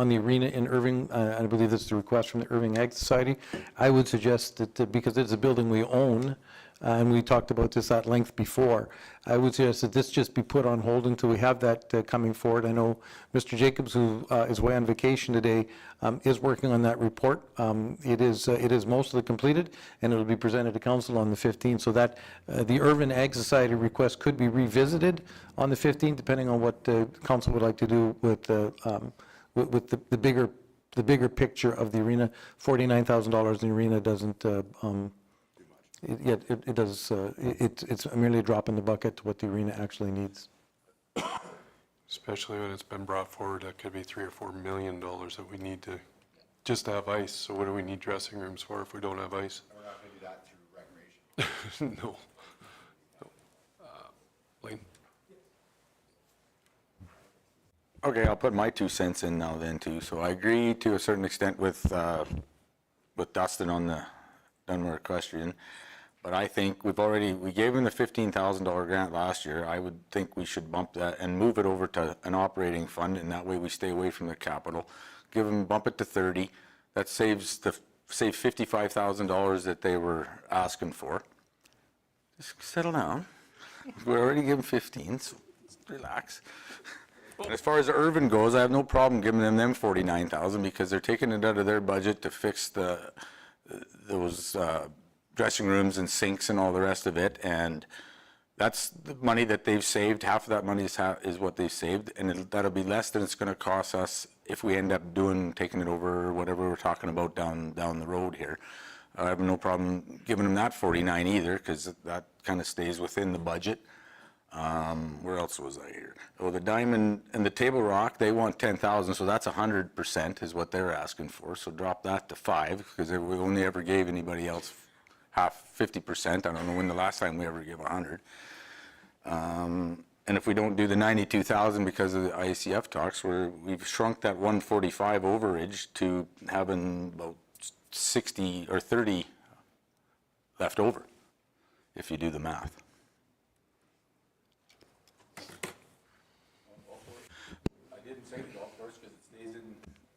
the arena in Irving. I believe this is a request from the Irving Ag Society. I would suggest that because it's a building we own, and we talked about this at length before, I would suggest that this just be put on hold until we have that coming forward. I know Mr. Jacobs, who is away on vacation today, is working on that report. It is mostly completed, and it will be presented to council on the 15th, so that the Irving Ag Society request could be revisited on the 15th, depending on what council would like to do with the bigger picture of the arena. $49,000 in the arena doesn't. It does. It's merely a drop in the bucket to what the arena actually needs. Especially when it's been brought forward, that could be $3 or $4 million that we need to just have ice. So what do we need dressing rooms for if we don't have ice? We're not going to do that through recreation. No. Lane? Okay, I'll put my 2 cents in now then too. So I agree to a certain extent with Dustin on the Dunmore equestrian, but I think we gave him the $15,000 grant last year. I would think we should bump that and move it over to an operating fund, and that way we stay away from the capital. Bump it to 30. That save $55,000 that they were asking for. Just settle down. We already given 15, so relax. And as far as Irvin goes, I have no problem giving them $49,000 because they're taking it out of their budget to fix those dressing rooms and sinks and all the rest of it, and that's the money that they've saved. Half of that money is what they've saved, and that'll be less than it's going to cost us if we end up taking it over or whatever we're talking about down the road here. I have no problem giving them that 49 either, because that kind of stays within the budget. Where else was I here? Oh, the Diamond and the Table Rock, they want 10,000, so that's 100% is what they're asking for. So drop that to 5, because we only ever gave anybody else 50%. I don't know when the last time we ever gave 100. And if we don't do the 92,000 because of the ICF talks, we've shrunk that 145 overage to having about 60 or 30 left over, if you do the math.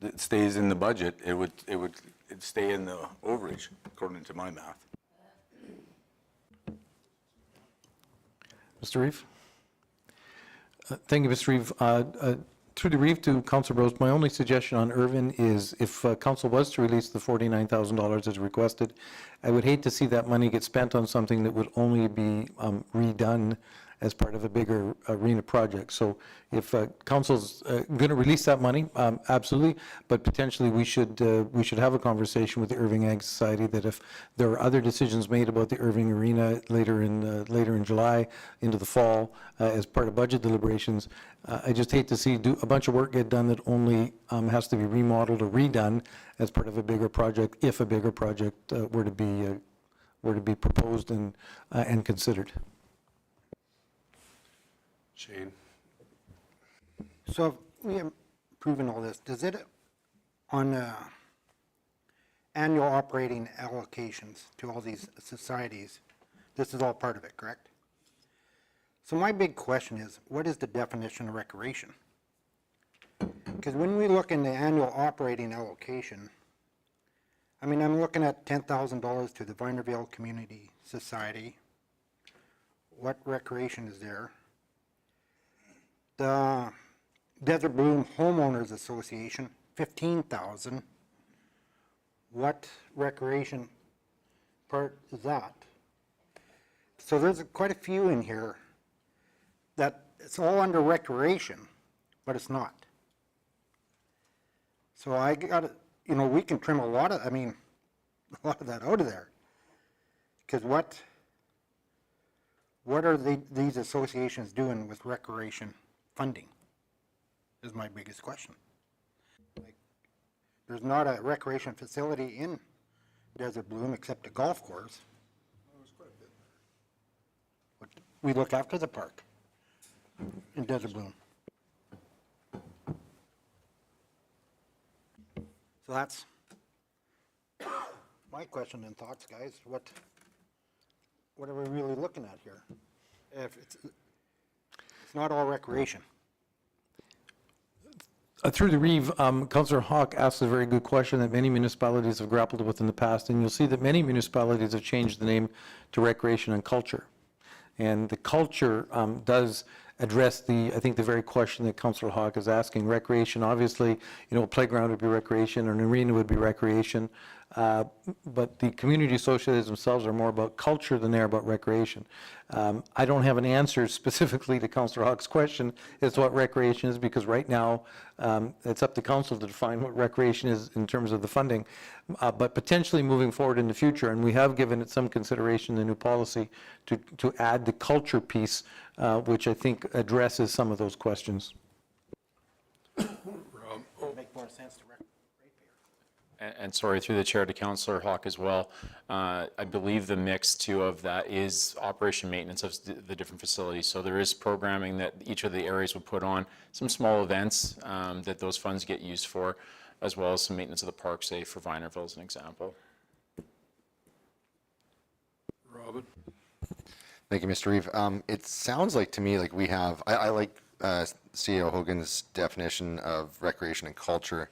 It stays in the budget. It'd stay in the overage according to my math. Mr. Reeve? Thank you, Mr. Reeve. Through the Reeve to Councilor Rose, my only suggestion on Irvin is if council was to release the $49,000 as requested, I would hate to see that money get spent on something that would only be redone as part of a bigger arena project. So if council's going to release that money, absolutely, but potentially we should have a conversation with the Irving Ag Society that if there are other decisions made about the Irving Arena later in July into the fall as part of budget deliberations, I just hate to see a bunch of work get done that only has to be remodeled or redone as part of a bigger project if a bigger project were to be proposed and considered. Shane? So if we have proven all this, does it, on annual operating allocations to all these societies, this is all part of it, correct? So my big question is, what is the definition of recreation? Because when we look in the annual operating allocation, I mean, I'm looking at $10,000 to the Vinerville Community Society. What recreation is there? The Desert Bloom Homeowners Association, $15,000. What recreation part is that? So there's quite a few in here that it's all under recreation, but it's not. So I got to, we can trim a lot of that out of there. Because what are these associations doing with recreation funding is my biggest question. Like, there's not a recreation facility in Desert Bloom except a golf course. But we look after the park in Desert Bloom. So that's my question and thoughts, guys. What are we really looking at here? If it's not all recreation. Through the Reeve, Councillor Hawk asked a very good question that many municipalities have grappled with in the past, and you'll see that many municipalities have changed the name to Recreation and Culture. And the culture does address I think the very question that Councillor Hawk is asking. Recreation, obviously, a playground would be recreation, or an arena would be recreation, but the community associations themselves are more about culture than they're about recreation. I don't have an answer specifically to Councillor Hawk's question as to what recreation is, because right now it's up to council to define what recreation is in terms of the funding. But potentially moving forward in the future, and we have given it some consideration in the new policy to add the culture piece, which I think addresses some of those questions. Make more sense to And sorry, through the chair to Councillor Hawk as well, I believe the mix too of that is operation maintenance of the different facilities. So there is programming that each of the areas would put on, some small events that those funds get used for, as well as some maintenance of the park, say for Vinerville as an example. Robin? Thank you, Mr. Reeve. It sounds like to me like we have, I like CEO Hogan's definition of recreation and culture,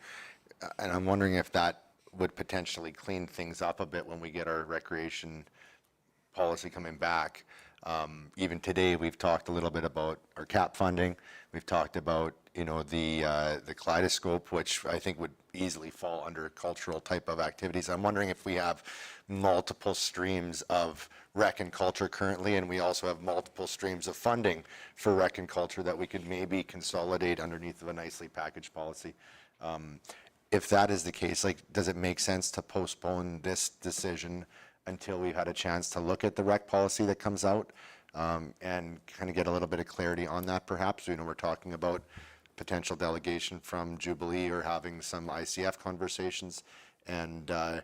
and I'm wondering if that would potentially clean things up a bit when we get our recreation policy coming back. Even today, we've talked a little bit about our CAP funding. We've talked about, the kaleidoscope, which I think would easily fall under cultural type of activities. I'm wondering if we have multiple streams of rec and culture currently, and we also have multiple streams of funding for rec and culture that we could maybe consolidate underneath of a nicely packaged policy. If that is the case, does it make sense to postpone this decision until we've had a chance to look at the rec policy that comes out and kind of get a little bit of clarity on that perhaps? We're talking about potential delegation from Jubilee or having some ICF conversations. And I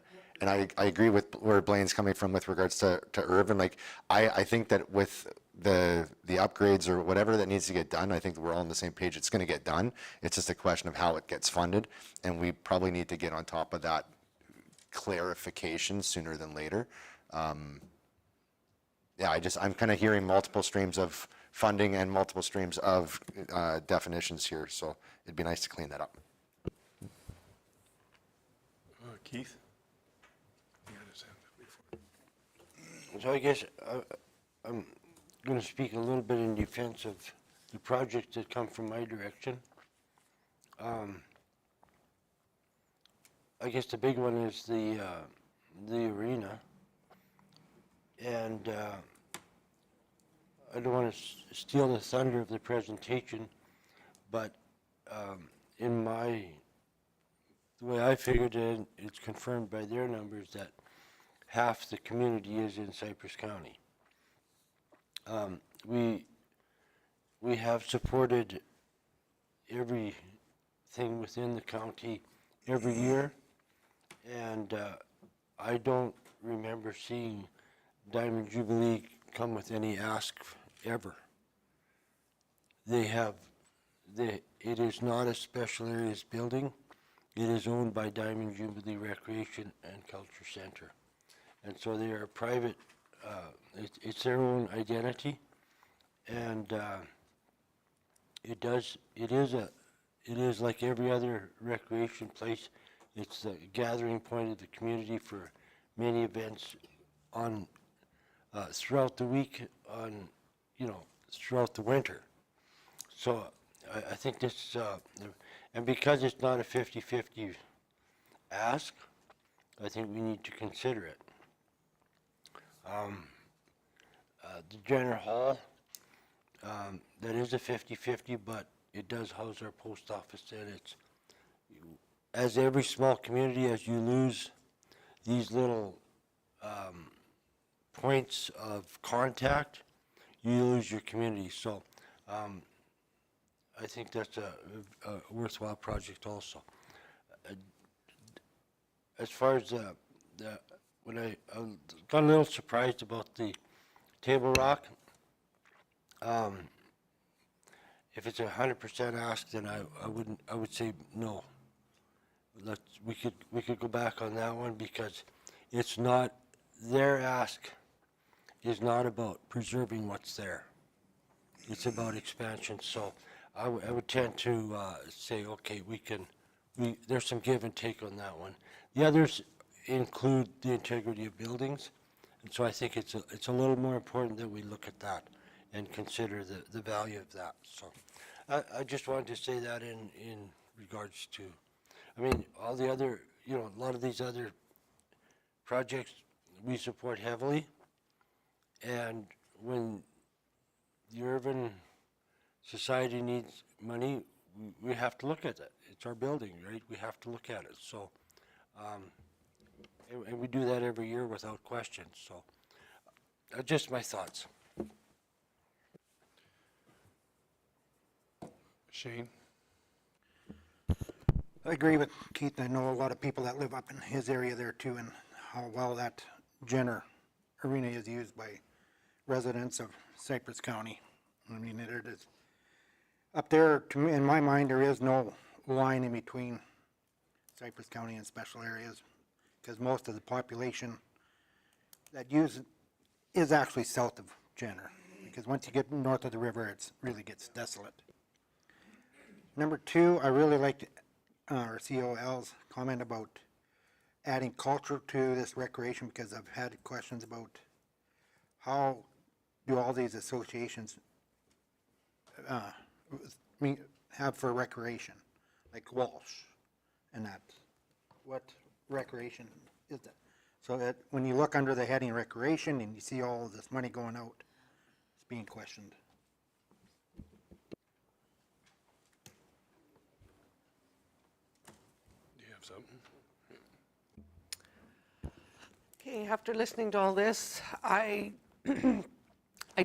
agree with where Blaine's coming from with regards to Irvin. I think that with the upgrades or whatever that needs to get done, I think that we're all on the same page. It's going to get done. It's just a question of how it gets funded, and we probably need to get on top of that clarification sooner than later. I'm kind of hearing multiple streams of funding and multiple streams of definitions here, so it'd be nice to clean that up. Keith? So I guess going to speak a little bit in defense of the projects that come from my direction. I guess the big one is the arena. And I don't want to steal the thunder of the presentation, but in the way I figured it, it's confirmed by their numbers that half the community is in Cypress County. We have supported everything within the county every year, and I don't remember seeing Diamond Jubilee come with any ask ever. It is not a special areas building. It is owned by Diamond Jubilee Recreation and Culture Center. And so they are private, it's their own identity. And it is like every other recreation place. It's the gathering point of the community for many events on throughout the week, throughout the winter. So I think this, and because it's not a 50-50 ask, I think we need to consider it. The Jenner Hall, that is a 50-50, but it does house our post office, and it's, as every small community, as you lose these little points of contact, you lose your community. So I think that's a worthwhile project also. As far as when I got a little surprised about the Table Rock. If it's 100% asked, then I would say no. We could go back on that one, because it's not, their ask is not about preserving what's there. It's about expansion. So I would tend to say, okay, there's some give and take on that one. The others include the integrity of buildings, and so I think it's a little more important that we look at that and consider the value of that. So I just wanted to say that in regards to, I mean, all the other, a lot of these other projects we support heavily, and when the urban society needs money, we have to look at it. It's our building, right? We have to look at it. So, and we do that every year without question. So, just my thoughts. Shane? I agree with Keith. I know a lot of people that live up in his area there too, and how well that Jenner Arena is used by residents of Cypress County. I mean, it is up there, to me, in my mind, there is no line in between Cypress County and special areas, because most of the population that use it is actually south of Jenner, because once you get north of the river, it really gets desolate. Number two, I really liked our COL's comment about adding culture to this recreation, because I've had questions about how do all these associations have for recreation, like Walsh and that. What recreation is that? So that when you look under the heading recreation and you see all of this money going out, it's being questioned. Do you have something? Okay, after listening to all this, I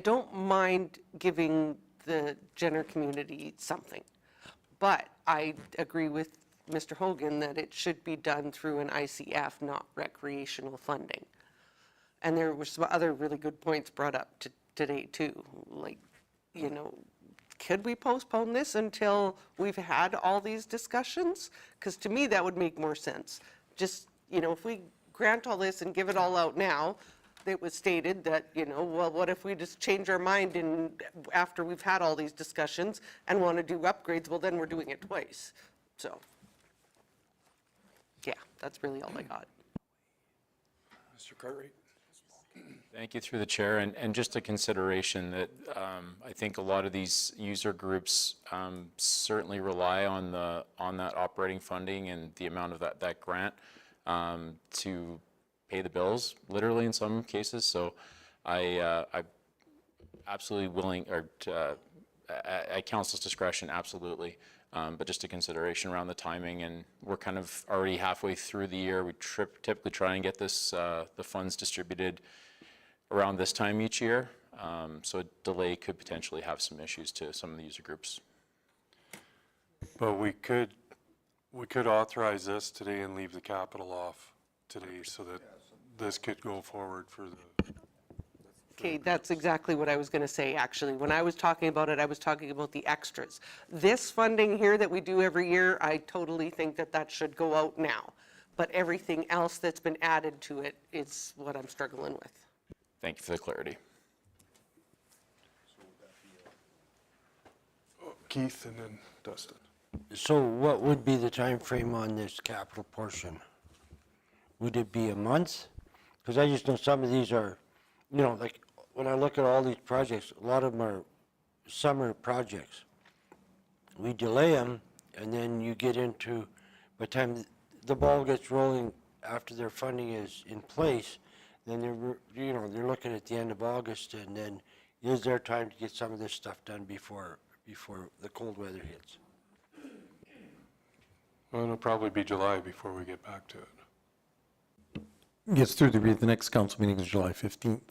don't mind giving the Jenner community something, but I agree with Mr. Hogan that it should be done through an ICF, not recreational funding. And there were some other really good points brought up today too, like, could we postpone this until we've had all these discussions? Because to me, that would make more sense. Just, if we grant all this and give it all out now, it was stated that, well, what if we just change our mind after we've had all these discussions and want to do upgrades? Well, then we're doing it twice. So, yeah, that's really all I got. Mr. Cartwright? Thank you through the chair, and just a consideration that I think a lot of these user groups certainly rely on that operating funding and the amount of that grant to pay the bills, literally in some cases. So I'm absolutely willing, or at council's discretion, absolutely. But just a consideration around the timing, and we're kind of already halfway through the year. We typically try and get this the funds distributed around this time each year. So a delay could potentially have some issues to some of the user groups. But we could authorize this today and leave the capital off today so that this could go forward for the. Okay, that's exactly what I was going to say, actually. When I was talking about it, I was talking about the extras. This funding here that we do every year, I totally think that should go out now. But everything else that's been added to it is what I'm struggling with. Thank you for the clarity. Keith and then Dustin. So what would be the time frame on this capital portion? Would it be a month? Because I just know some of these are, you know, like when I look at all these projects, a lot of them are summer projects. We delay them, and then you get into, by the time the ball gets rolling after their funding is in place, then they're looking at the end of August, and then is there time to get some of this stuff done before the cold weather hits? Well, it'll probably be July before we get back to it. Gets through the next council meeting is July 15th.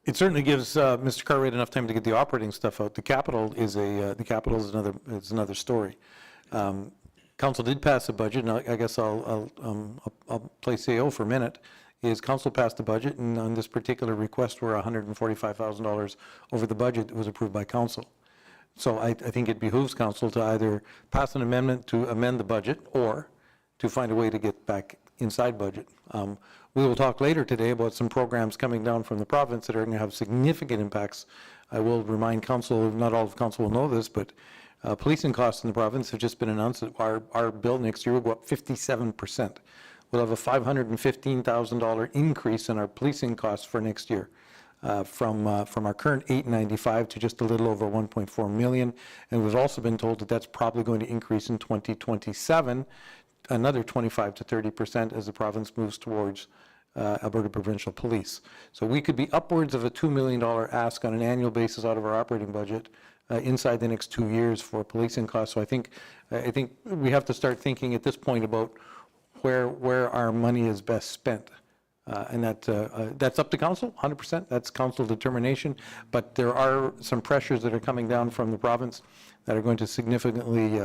It certainly gives Mr. Cartwright enough time to get the operating stuff out. The capital is another story. Council did pass a budget, and I guess I'll play CO for a minute. Is council passed the budget, and on this particular request, we're $145,000 over the budget that was approved by council. So I think it behooves council to either pass an amendment to amend the budget or to find a way to get back inside budget. We will talk later today about some programs coming down from the province that are going to have significant impacts. I will remind council, not all of council will know this, but policing costs in the province have just been announced that our bill next year will go up 57%. We'll have a $515,000 increase in our policing costs for next year. From our current $895 to just a little over $1.4 million. And we've also been told that that's probably going to increase in 2027, another 25 to 30% as the province moves towards Alberta Provincial Police. So we could be upwards of a $2 million ask on an annual basis out of our operating budget inside the next 2 years for policing costs. So I think we have to start thinking at this point about where our money is best spent. And that's up to council, 100%. That's council determination. But there are some pressures that are coming down from the province that are going to significantly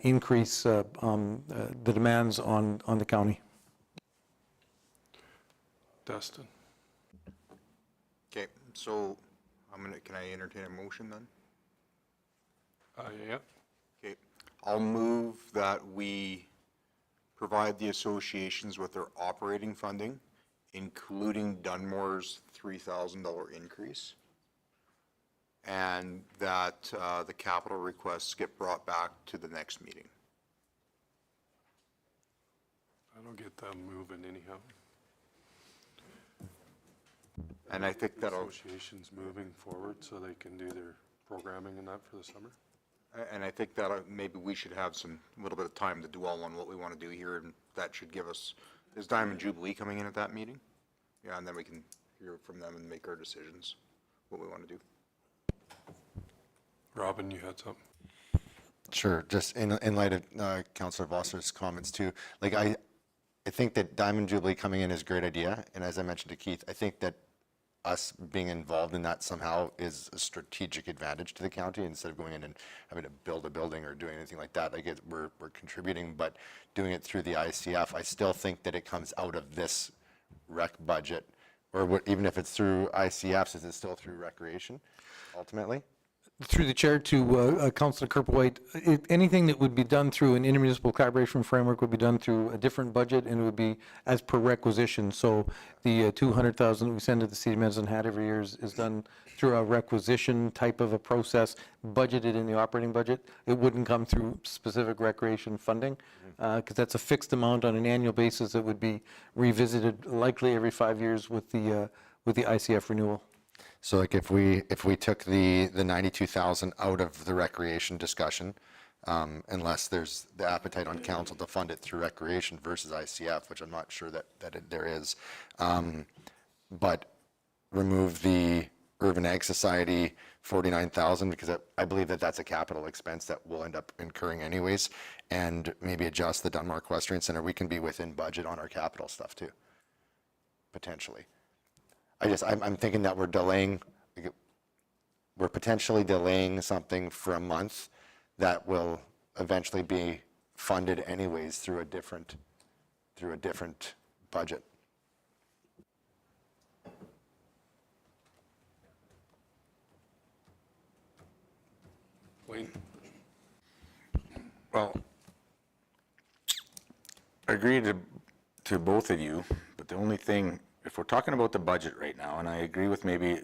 increase the demands on the county. Dustin. Okay, so can I entertain a motion then? Yeah. Okay, I'll move that we provide the associations with their operating funding, including Dunmore's $3,000 increase, and that the capital requests get brought back to the next meeting. I don't get them moving anyhow. And I think that'll, Associations moving forward so they can do their programming and that for the summer. and I think that maybe we should have a little bit of time to dwell on what we want to do here, and that should give us, is Diamond Jubilee coming in at that meeting? Yeah, and then we can hear from them and make our decisions, what we want to do. Robin, you had something? Sure, just in light of Councillor Vosser's comments too, like I think that Diamond Jubilee coming in is a great idea, and as I mentioned to Keith, I think that us being involved in that somehow is a strategic advantage to the county instead of going in and having to build a building or doing anything like that. Like we're contributing, but doing it through the ICF, I still think that it comes out of this rec budget, or even if it's through ICFs, is it still through recreation ultimately? Through the chair to Councilor Kerpel-White, anything that would be done through an intermunicipal collaboration framework would be done through a different budget, and it would be as per requisition. So the 200,000 that we send to the city of Medicine Hat every year is done through a requisition type of a process, budgeted in the operating budget. It wouldn't come through specific recreation funding, because that's a fixed amount on an annual basis that would be revisited likely every 5 years with the ICF renewal. So like if we took the 92,000 out of the recreation discussion, unless there's the appetite on council to fund it through recreation versus ICF, which I'm not sure that there is, but remove the Urban Ag Society 49,000, because I believe that's a capital expense that we'll end up incurring anyways, and maybe adjust the Dunmore Equestrian Center. We can be within budget on our capital stuff too, potentially. I'm thinking that we're potentially delaying something for a month that will eventually be funded anyways through a different budget. Wayne? Well, I agree to both of you, but the only thing, if we're talking about the budget right now, and I agree with maybe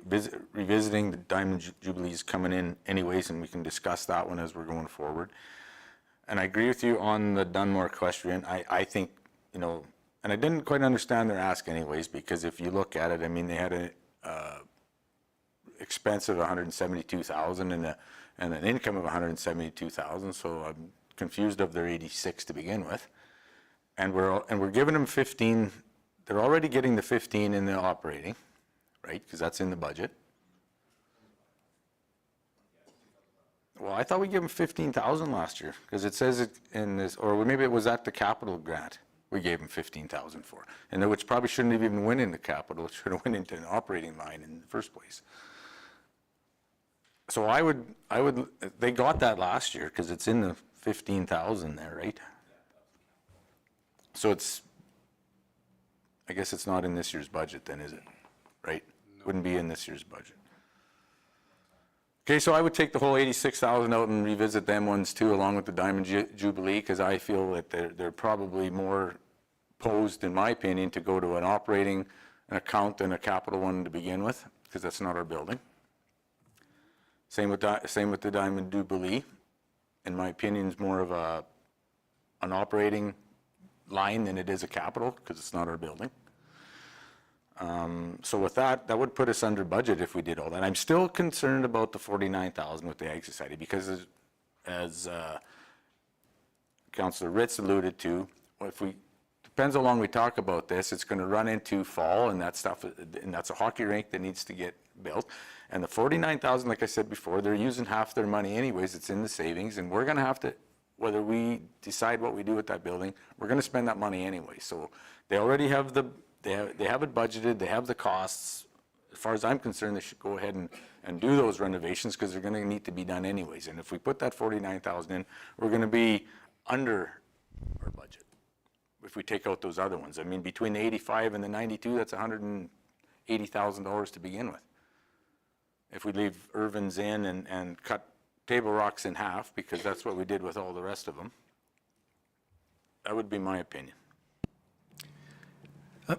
revisiting the Diamond Jubilees coming in anyways, and we can discuss that one as we're going forward. And I agree with you on the Dunmore Equestrian. I think, and I didn't quite understand their ask anyways, because if you look at it, I mean, they had an expense of 172,000 and an income of 172,000, so I'm confused of their 86 to begin with. And we're giving them 15. They're already getting the 15 in the operating, right? Because that's in the budget. Well, I thought we gave them 15,000 last year, because it says it in this, or maybe it was at the capital grant we gave them 15,000 for, and which probably shouldn't have even went into capital. It should have went into an operating line in the first place. So they got that last year because it's in the 15,000 there, right? So I guess it's not in this year's budget then, is it? Right? No. Wouldn't be in this year's budget. Okay, so I would take the whole 86,000 out and revisit them ones too, along with the Diamond Jubilee, because I feel that they're probably more posed, in my opinion, to go to an operating account than a capital one to begin with, because that's not our building. Same with the Diamond Jubilee. In my opinion, is more of an operating line than it is a capital, because it's not our building. So with that would put us under budget if we did all that. I'm still concerned about the 49,000 with the Ag Society, because as Councillor Ritz alluded to, depends how long we talk about this, it's going to run into fall and that stuff, and that's a hockey rink that needs to get built. And the 49,000, like I said before, they're using half their money anyways. It's in the savings, and we're going to have to, whether we decide what we do with that building, we're going to spend that money anyway. So they already have they have it budgeted, they have the costs. As far as I'm concerned, they should go ahead and do those renovations, because they're going to need to be done anyways. And if we put that 49,000 in, we're going to be under our budget if we take out those other ones. I mean, between the 85 and the 92, that's $180,000 to begin with. If we leave Irvin's in and cut Table Rocks in half, because that's what we did with all the rest of them, that would be my opinion.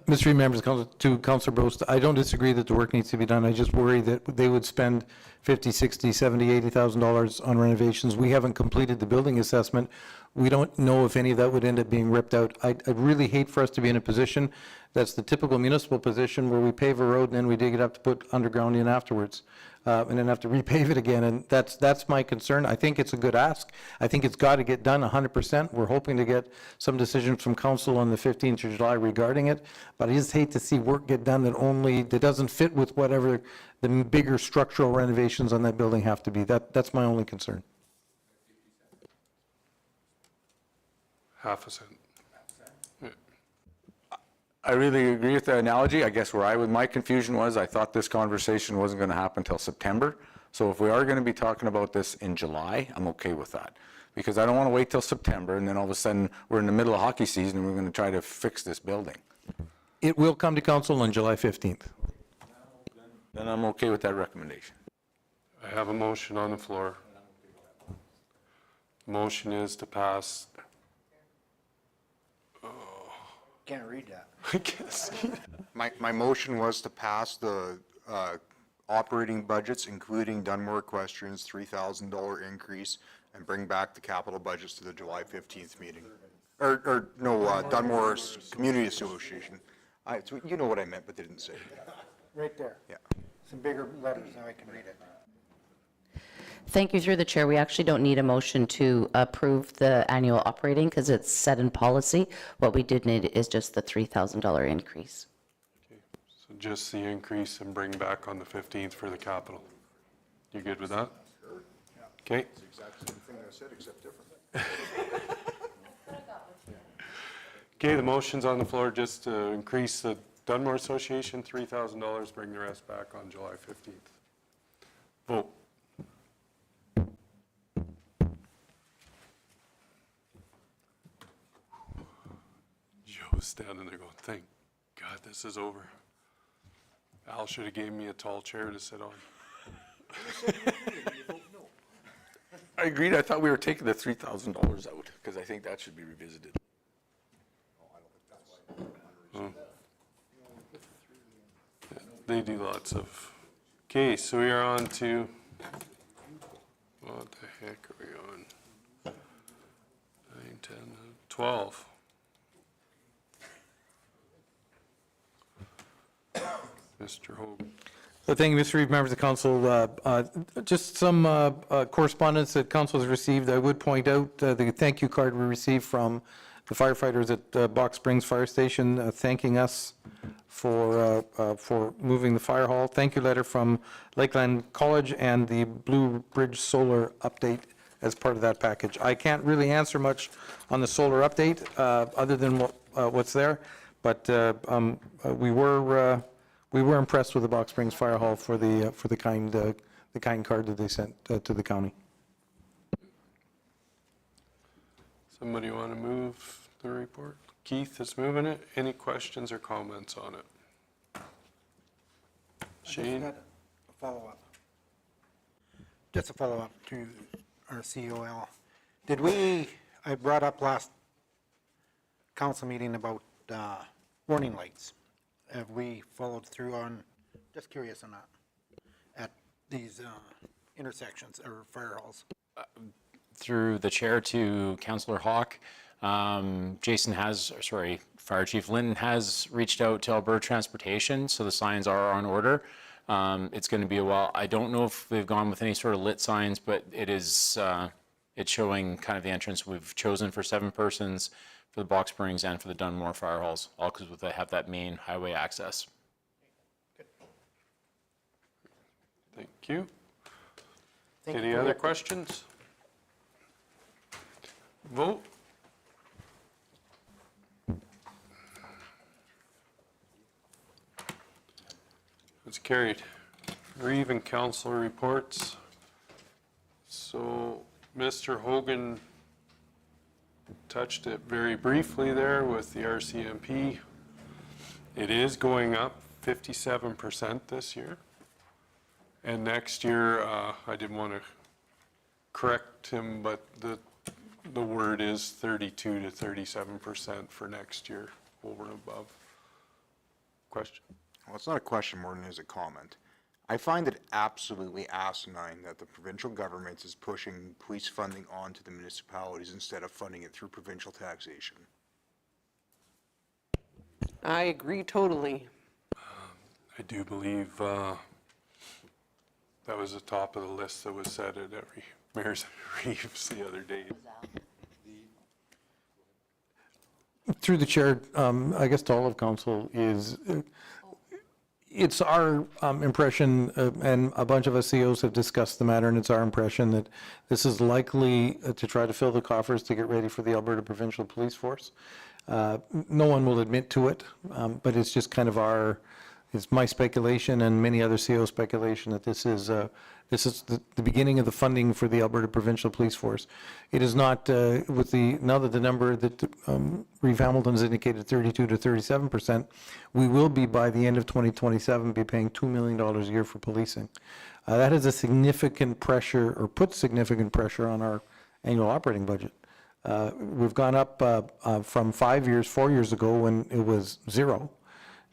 Mr. Reid, members to Councillor Brost, I don't disagree that the work needs to be done. I just worry that they would spend $50,000, $60,000, $70,000, $80,000 on renovations. We haven't completed the building assessment. We don't know if any of that would end up being ripped out. I'd really hate for us to be in a position that's the typical municipal position where we pave a road and then we dig it up to put underground in afterwards, and then have to repave it again. And that's my concern. I think it's a good ask. I think it's got to get done 100%. We're hoping to get some decisions from council on the 15th of July regarding it. But I just hate to see work get done that doesn't fit with whatever the bigger structural renovations on that building have to be. That's my only concern. Half a cent. I really agree with the analogy. I guess my confusion was, I thought this conversation wasn't going to happen until September. So if we are going to be talking about this in July, I'm okay with that. Because I don't want to wait till September and then all of a sudden we're in the middle of hockey season and we're going to try to fix this building. It will come to council on July 15th. Then I'm okay with that recommendation. I have a motion on the floor. Motion is to pass, Can't read that. I guess. My motion was to pass the operating budgets, including Dunmore Equestrian's $3,000 increase, and bring back the capital budgets to the July 15th meeting. Dunmore's Community Association. You know what I meant, but didn't say. Right there. Yeah. Some bigger letters, now I can read it. Thank you. Through the chair, we actually don't need a motion to approve the annual operating because it's set in policy. What we did need is just the $3,000 increase. So just the increase and bring back on the 15th for the capital. You good with that? Okay. It's the exact same thing I said, except different. Okay, the motion's on the floor just to increase the Dunmore Association $3,000, bring the rest back on July 15th. Vote. Joe's standing there going, thank God this is over. Al should have gave me a tall chair to sit on. I agreed. I thought we were taking the $3,000 out because I think that should be revisited. They do lots of, okay, so we are on to, what the heck are we on? 9, 10, 12. Mr. Hogan. Thank you, Mr. Reeve, members of council. Just some correspondence that council has received. I would point out the thank you card we received from the firefighters at Box Springs Fire Station thanking us for moving the fire hall. Thank you letter from Lakeland College and the Blue Bridge Solar update as part of that package. I can't really answer much on the solar update other than what's there, but we were impressed with the Box Springs Fire Hall for the kind card that they sent to the county. Somebody want to move the report? Keith is moving it. Any questions or comments on it? Shane? A follow-up. Just a follow-up to our COL. I brought up last council meeting about warning lights. Have we followed through on, just curious on that, at these intersections or fire halls? Through the chair to Councillor Hawk, Fire Chief Linton has reached out to Alberta Transportation, so the signs are on order. It's going to be a while. I don't know if they've gone with any sort of lit signs, but it's showing kind of the entrance we've chosen for 7 persons, for the Box Springs and for the Dunmore fire halls, all because they have that main highway access. Thank you. Thank you Any for other that. questions? Vote. It's carried. Reeve and council reports. So Mr. Hogan touched it very briefly there with the RCMP. It is going up 57% this year. And next year, I didn't want to correct him, but the word is 32 to 37% for next year, over and above. Question? Well, it's not a question more than it is a comment. I find it absolutely asinine that the provincial government is pushing police funding onto the municipalities instead of funding it through provincial taxation. I agree totally. I do believe that was the top of the list that was said at every mayor's Reeves the other day. Through the chair, I guess to all of council is, it's our impression, and a bunch of us CEOs have discussed the matter, and it's our impression that this is likely to try to fill the coffers to get ready for the Alberta Provincial Police Force. No one will admit to it, but it's just kind of our it's my speculation and many other CO speculation that this is the beginning of the funding for the Alberta Provincial Police Force. It is not, now that the number that Reeve Hamilton has indicated, 32 to 37%, we will be, by the end of 2027, be paying $2 million a year for policing. That is a significant pressure, or puts significant pressure on our annual operating budget. We've gone up from 4 years ago when it was 0,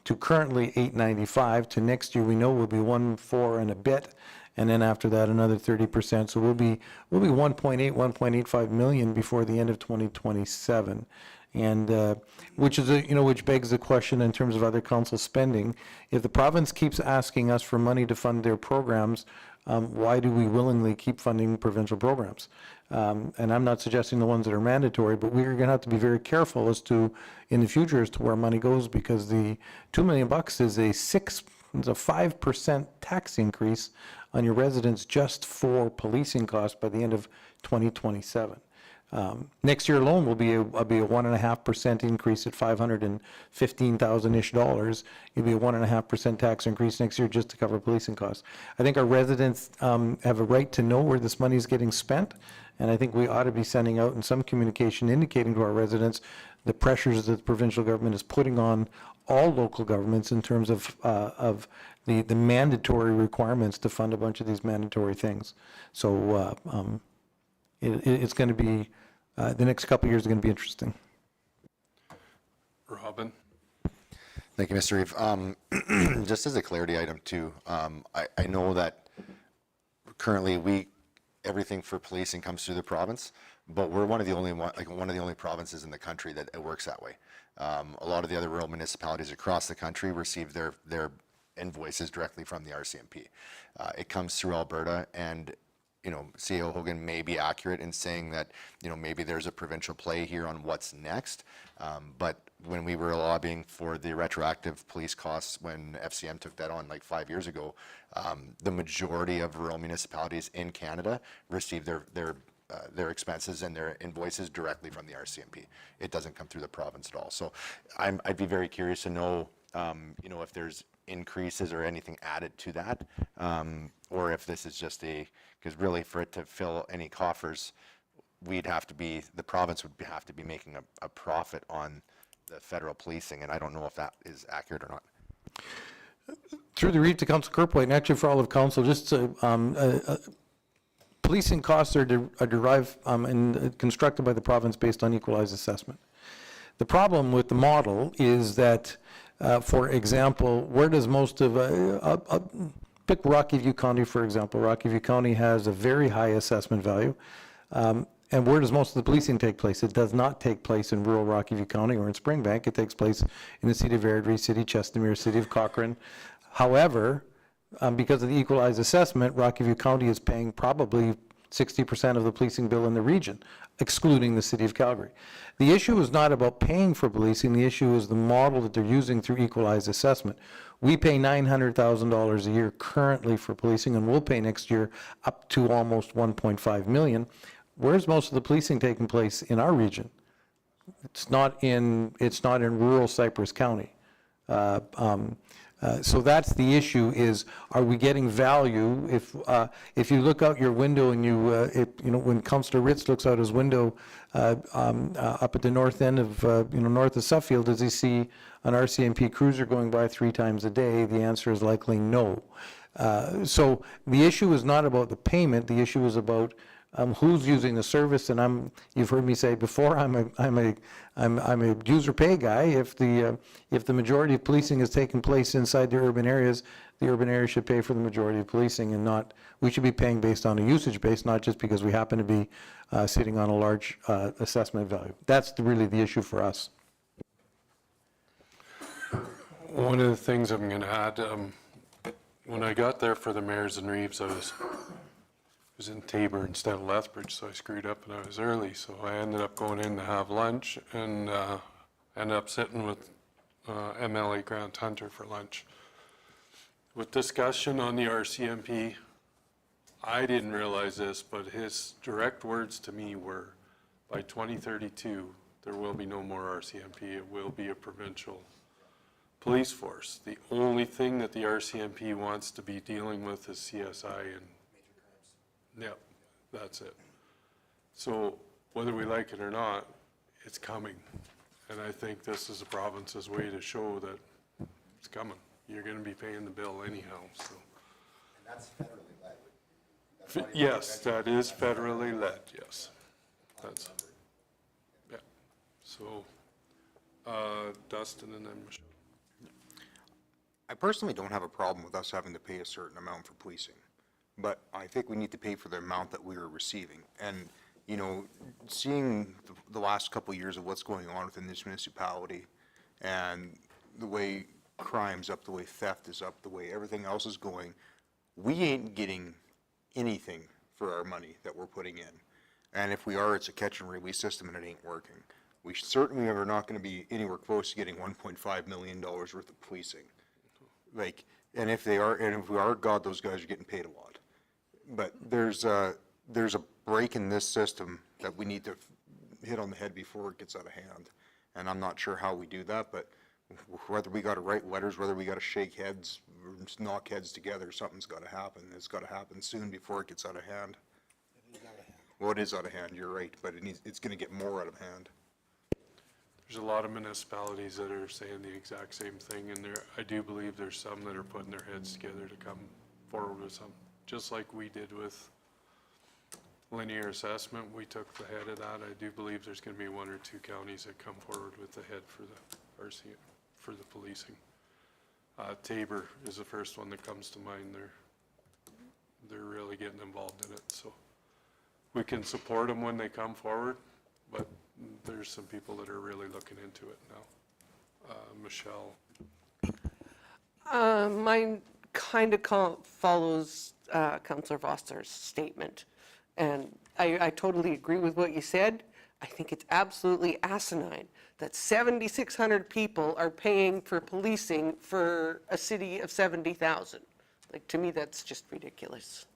to currently 895, to next year we know will be 1.4 and a bit, and then after that another 30%. So we'll be 1.8, 1.85 million before the end of 2027, and which is which begs the question in terms of other council spending. If the province keeps asking us for money to fund their programs, why do we willingly keep funding provincial programs? And I'm not suggesting the ones that are mandatory, but we're going to have to be very careful as to, in the future, as to where money goes, because the $2 million is a 5% tax increase on your residents just for policing costs by the end of 2027. Next year alone will be a 1.5% increase at $515,000-ish. It'll be a 1.5% tax increase next year just to cover policing costs. I think our residents have a right to know where this money is getting spent, and I think we ought to be sending out in some communication indicating to our residents the pressures that the provincial government is putting on all local governments in terms of the mandatory requirements to fund a bunch of these mandatory things. So it's going to be, the next couple of years are going to be interesting. Robin? Thank you, Mr. Reeve. Just as a clarity item too, I know that currently everything for policing comes through the province, but we're one of the only provinces in the country that it works that way. A lot of the other rural municipalities across the country receive their invoices directly from the RCMP. It comes through Alberta, and CEO Hogan may be accurate in saying that, maybe there's a provincial play here on what's next. But when we were lobbying for the retroactive police costs, when FCM took that on like 5 years ago, the majority of rural municipalities in Canada receive their expenses and their invoices directly from the RCMP. It doesn't come through the province at all. So I'd be very curious to know, if there's increases or anything added to that, or if this is just because really for it to fill any coffers, the province would have to be making a profit on the federal policing, and I don't know if that is accurate or not. Through the Reeve to Council Kerpoit, and actually for all of council, just policing costs are derived and constructed by the province based on equalized assessment. The problem with the model is that, for example, where does most of, pick Rocky View County, for example. Rocky View County has a very high assessment value. And where does most of the policing take place? It does not take place in rural Rocky View County or in Springbank. It takes place in the city of Airdrie, city of Chestermere, city of Cochrane. However, because of the equalized assessment, Rocky View County is paying probably 60% of the policing bill in the region, excluding the city of Calgary. The issue is not about paying for policing. The issue is the model that they're using through equalized assessment. We pay $900,000 a year currently for policing, and we'll pay next year up to almost $1.5 million. Where's most of the policing taking place in our region? It's not in rural Cypress County. So that's the issue: is are we getting value? If you look out your window and when Councillor Ritz looks out his window up at the north end of north of Suffield, does he see an RCMP cruiser going by 3 times a day? The answer is likely no. So the issue is not about the payment. The issue is about who's using the service. And you've heard me say before, I'm a user pay guy. If the majority of policing is taking place inside the urban areas should pay for the majority of policing, and not, we should be paying based on a usage base, not just because we happen to be sitting on a large assessment value. That's really the issue for us. One of the things I'm going to add, when I got there for the Mayors and Reeves, I was in Tabor instead of Lethbridge, so I screwed up and I was early. So I ended up going in to have lunch and ended up sitting with MLA Grant Hunter for lunch. With discussion on the RCMP, I didn't realize this, but his direct words to me were, by 2032, there will be no more RCMP. It will be a provincial police force. The only thing that the RCMP wants to be dealing with is CSI and. Yep, that's it. So whether we like it or not, it's coming. And I think this is the province's way to show that it's coming. You're gonna be paying the bill anyhow, so. And that's federally led. Yes, that is federally led, yes. That's, yeah. So, Dustin and then Michelle. I personally don't have a problem with us having to pay a certain amount for policing, but I think we need to pay for the amount that we are receiving. And, you know, seeing the last couple of years of what's going on within this municipality and the way crime's up, the way theft is up, the way everything else is going, we ain't getting anything for our money that we're putting in. And if we are, it's a catch and release system and it ain't working. We certainly are not going to be anywhere close to getting $1.5 million worth of policing. Like, and if we are, God, those guys are getting paid a lot. But there's a break in this system that we need to hit on the head before it gets out of hand. And I'm not sure how we do that, but whether we got to write letters, whether we got to shake heads, knock heads together, something's got to happen. It's got to happen soon before it gets out of hand. Well, it is out of hand, you're right, but it's going to get more out of hand. There's a lot of municipalities that are saying the exact same thing, and I do believe there's some that are putting their heads together to come forward with some, just like we did with linear assessment. We took the head of that. I do believe there's going to be one or two counties that come forward with the head for the RC, for the policing. Tabor is the first one that comes to mind. They're really getting involved in it, so we can support them when they come forward, but there's some people that are really looking into it now. Michelle. Mine kind of follows Councillor Foster's statement. And I totally agree with what you said. I think it's absolutely asinine that 7,600 people are paying for policing for a city of 70,000. Like, to me, that's just ridiculous.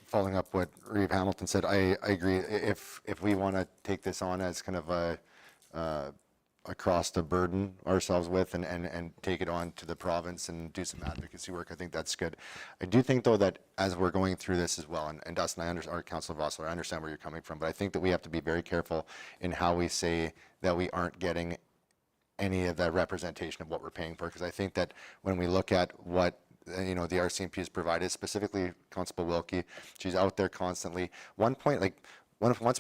Following up what Reeve Hamilton said, I agree. If we want to take this on as kind of a cross to burden ourselves with and take it on to the province and do some advocacy work, I think that's good. I do think, though, that as we're going through this as well, and Dustin, or Councillor Vossler, I understand where you're coming from, but I think that we have to be very careful in how we say that we aren't getting any of that representation of what we're paying for, because I think that when we look at what the RCMP has provided, specifically Constable Wilkie, she's out there constantly. Once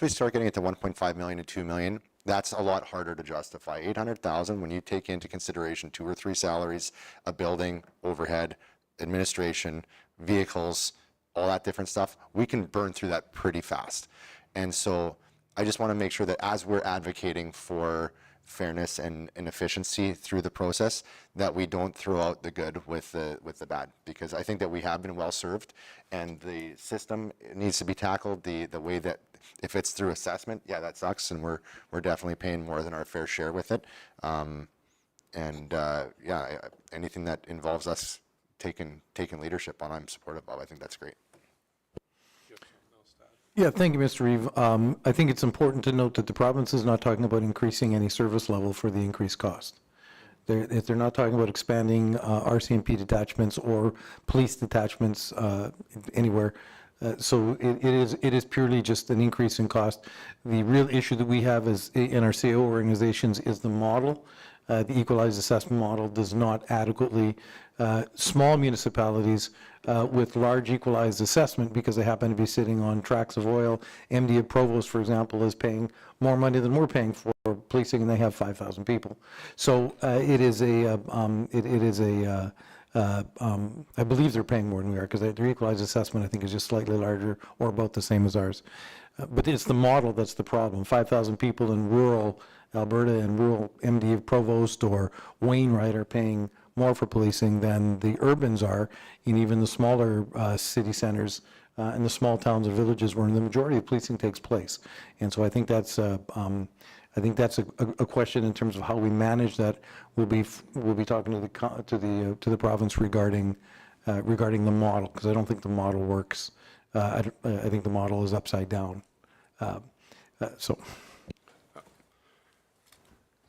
we start getting it to 1.5 million and 2 million, that's a lot harder to justify. 800,000, when you take into consideration 2 or 3 salaries, a building, overhead, administration, vehicles, all that different stuff, we can burn through that pretty fast. And so I just want to make sure that as we're advocating for fairness and efficiency through the process, that we don't throw out the good with the bad, because I think that we have been well served, and the system needs to be tackled the way that, if it's through assessment, yeah, that sucks, and we're definitely paying more than our fair share with it. Yeah, anything that involves us taking leadership on, I'm supportive of. I think that's great. Yeah, thank you, Mr. Reeve. I think it's important to note that the province is not talking about increasing any service level for the increased cost. They're not talking about expanding RCMP detachments or police detachments anywhere. So it is purely just an increase in cost. The real issue that we have is in our CO organizations is the model. The equalized assessment model does not adequately, small municipalities with large equalized assessment, because they happen to be sitting on tracts of oil. MD of Provost, for example, is paying more money than we're paying for policing, and they have 5,000 people. So I believe they're paying more than we are, because their equalized assessment, I think, is just slightly larger or about the same as ours. But it's the model that's the problem. 5,000 people in rural Alberta and rural MD of Provost or Wainwright are paying more for policing than the urbans are in even the smaller city centers and the small towns and villages where the majority of policing takes place. And so I think that's a question in terms of how we manage that. We'll be talking to the province regarding the model, because I don't think the model works. I think the model is upside down. So,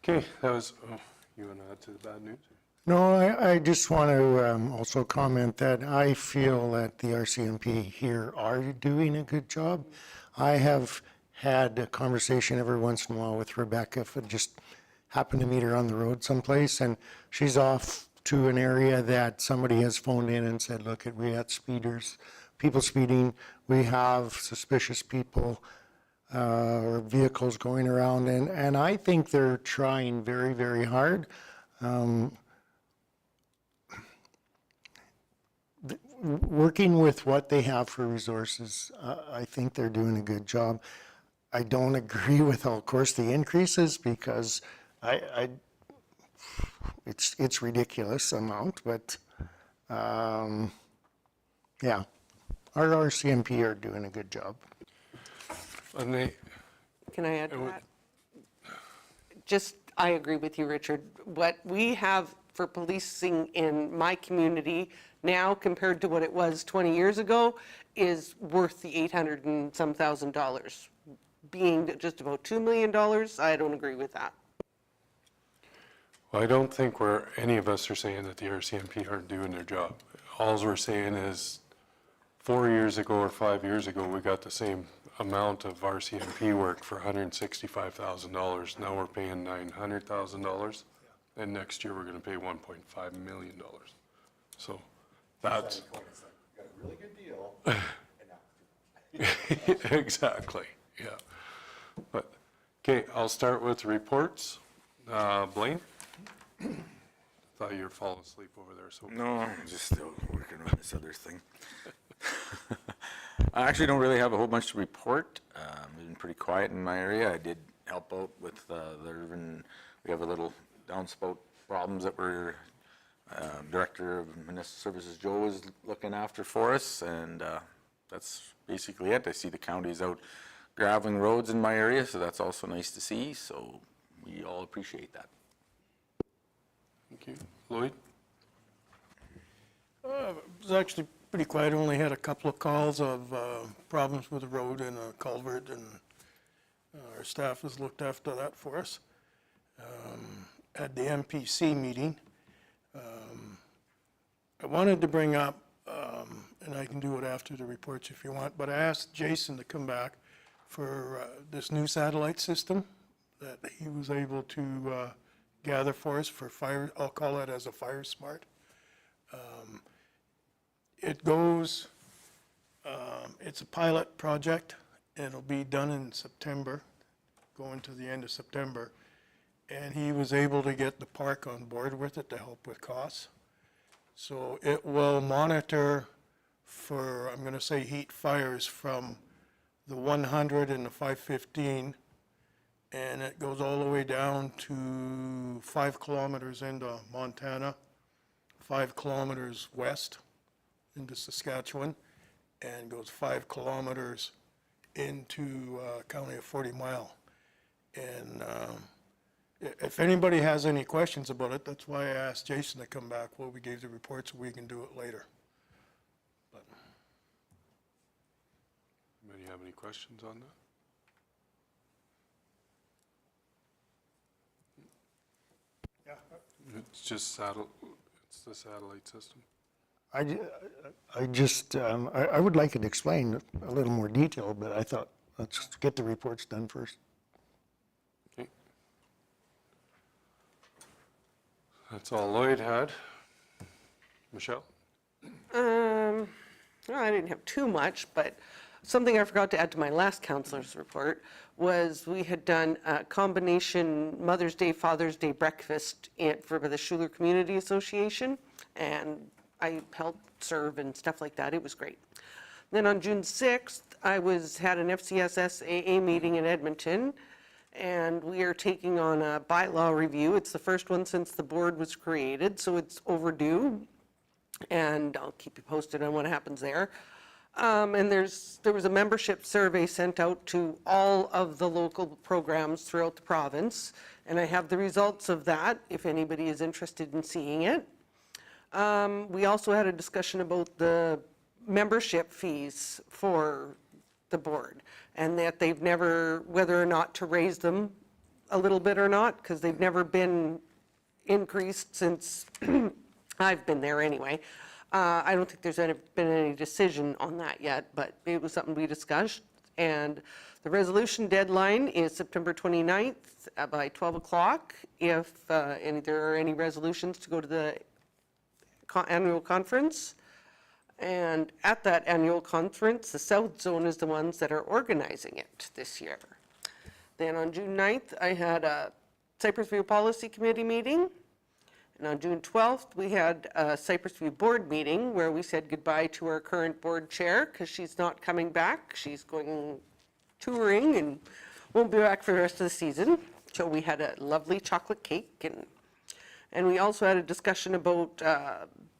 Okay, that was, oh, you want to add to the bad news? No, I just want to also comment that I feel that the RCMP here are doing a good job. I have had a conversation every once in a while with Rebecca, if it just happened to meet her on the road someplace, and she's off to an area that somebody has phoned in and said, look, we had speeders, people speeding, we have suspicious people or vehicles going around, and I think they're trying very, very hard. Working with what they have for resources, I think they're doing a good job. I don't agree with, of course, the increases because it's ridiculous amount, but yeah, our RCMP are doing a good job. And they, Can I add to that? Just, I agree with you, Richard. What we have for policing in my community now compared to what it was 20 years ago is worth the $800 and some thousand. Being just about $2 million, I don't agree with that. well, I don't think any of us are saying that the RCMP aren't doing their job. All we're saying is 4 years ago or 5 years ago, we got the same amount of RCMP work for $165,000. Now we're paying $900,000, and next year we're going to pay $1.5 million. So that's Got a really good deal. exactly, yeah. But okay, I'll start with reports. Blaine, thought you were falling asleep over there. So No, I'm just still working on this other thing. I actually don't really have a whole bunch to report. It's been pretty quiet in my area. I did help out with we have a little downspout problems that we're, Director of Municipal Services Joe is looking after for us, and that's basically it. I see the county's out graveling roads in my area, so that's also nice to see, so we all appreciate that. thank you. Lloyd? It was actually pretty quiet. I only had a couple of calls of problems with the road and a culvert, and our staff has looked after that for us. At the MPC meeting, I wanted to bring up, and I can do it after the reports if you want, but I asked Jason to come back for this new satellite system that he was able to gather for us for fire. I'll call it as a Fire Smart. It goes, it's a pilot project, and it'll be done in September, going to the end of September. And he was able to get the park on board with it to help with costs. So it will monitor for, I'm gonna say, heat fires from the 100 and the 515, and it goes all the way down to 5 kilometers into Montana, 5 kilometers west into Saskatchewan, and goes 5 kilometers into county of 40 Mile. And if anybody has any questions about it, that's why I asked Jason to come back while we gave the report so we can do it later. But Anybody have any questions on that? yeah, It's just it's the satellite system. I just, I would like it explained a little more detail, but I thought, let's get the reports done first. Okay. That's all Lloyd had. Michelle? Well, I didn't have too much, but something I forgot to add to my last counselor's report was we had done a combination Mother's Day, Father's Day breakfast for the Schuler Community Association, and I helped serve and stuff like that. It was great. Then on June 6th, I had an FCSS AA meeting in Edmonton, and we are taking on a bylaw review. It's the first one since the board was created, so it's overdue, and I'll keep you posted on what happens there. And there was a membership survey sent out to all of the local programs throughout the province, and I have the results of that if anybody is interested in seeing it. We also had a discussion about the membership fees for the board, and that they've never, whether or not to raise them a little bit or not, because they've never been increased since I've been there anyway. I don't think there's been any decision on that yet, but it was something we discussed. And the resolution deadline is September 29th by 12 o'clock. If there are any resolutions to go to the annual conference. And at that annual conference, the South Zone is the ones that are organizing it this year. Then on June 9th, I had a Cypress View Policy Committee meeting. And on June 12th, we had a Cypress View Board meeting where we said goodbye to our current board chair because she's not coming back. She's going touring and won't be back for the rest of the season. So we had a lovely chocolate cake. And we also had a discussion about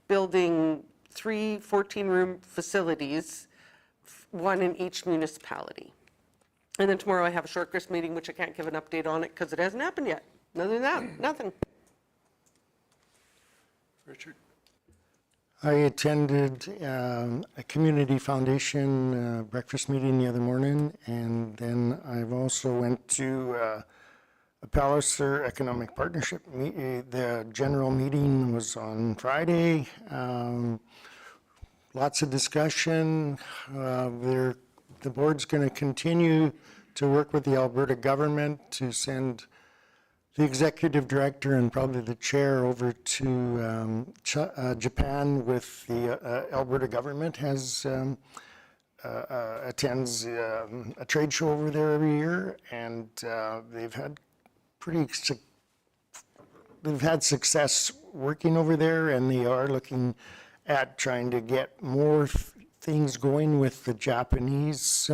building 3 14-room facilities, one in each municipality. And then tomorrow I have a short grist meeting, which I can't give an update on it because it hasn't happened yet. Other than that, nothing. Richard? I attended a community foundation breakfast meeting the other morning, and then I've also went to a Palliser Economic Partnership the general meeting was on Friday. Lots of discussion. The board's going to continue to work with the Alberta government to send the executive director and probably the chair over to Japan with the Alberta government attends a trade show over there every year, and they've had success working over there, and they are looking at trying to get more things going with the Japanese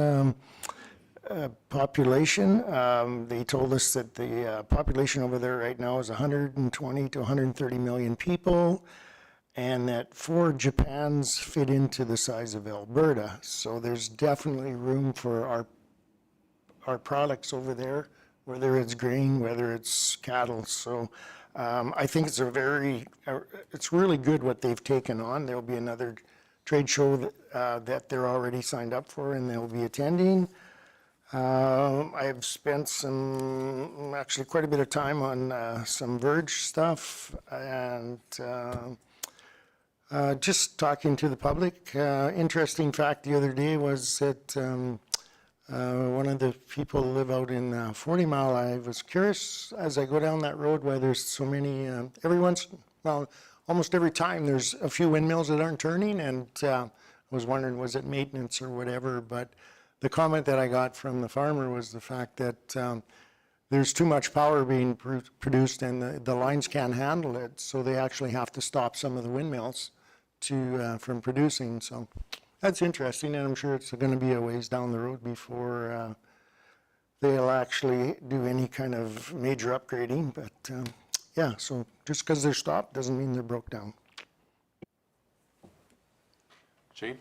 population. They told us that the population over there right now is 120 to 130 million people, and that 4 Japans fit into the size of Alberta. So there's definitely room for our products over there, whether it's grain, whether it's cattle. So I think it's really good what they've taken on. There'll be another trade show that they're already signed up for, and they'll be attending. I've spent actually quite a bit of time on some Verge stuff, and just talking to the public. Interesting fact the other day was that one of the people who live out in 40 Mile, I was curious as I go down that road why there's so many, almost every time there's a few windmills that aren't turning, and I was wondering, was it maintenance or whatever, but the comment that I got from the farmer was the fact that there's too much power being produced and the lines can't handle it, so they actually have to stop some of the windmills from producing. So that's interesting, and I'm sure it's going to be a ways down the road before they'll actually do any kind of major upgrading. But yeah, so just because they're stopped doesn't mean they're broke down. Jane?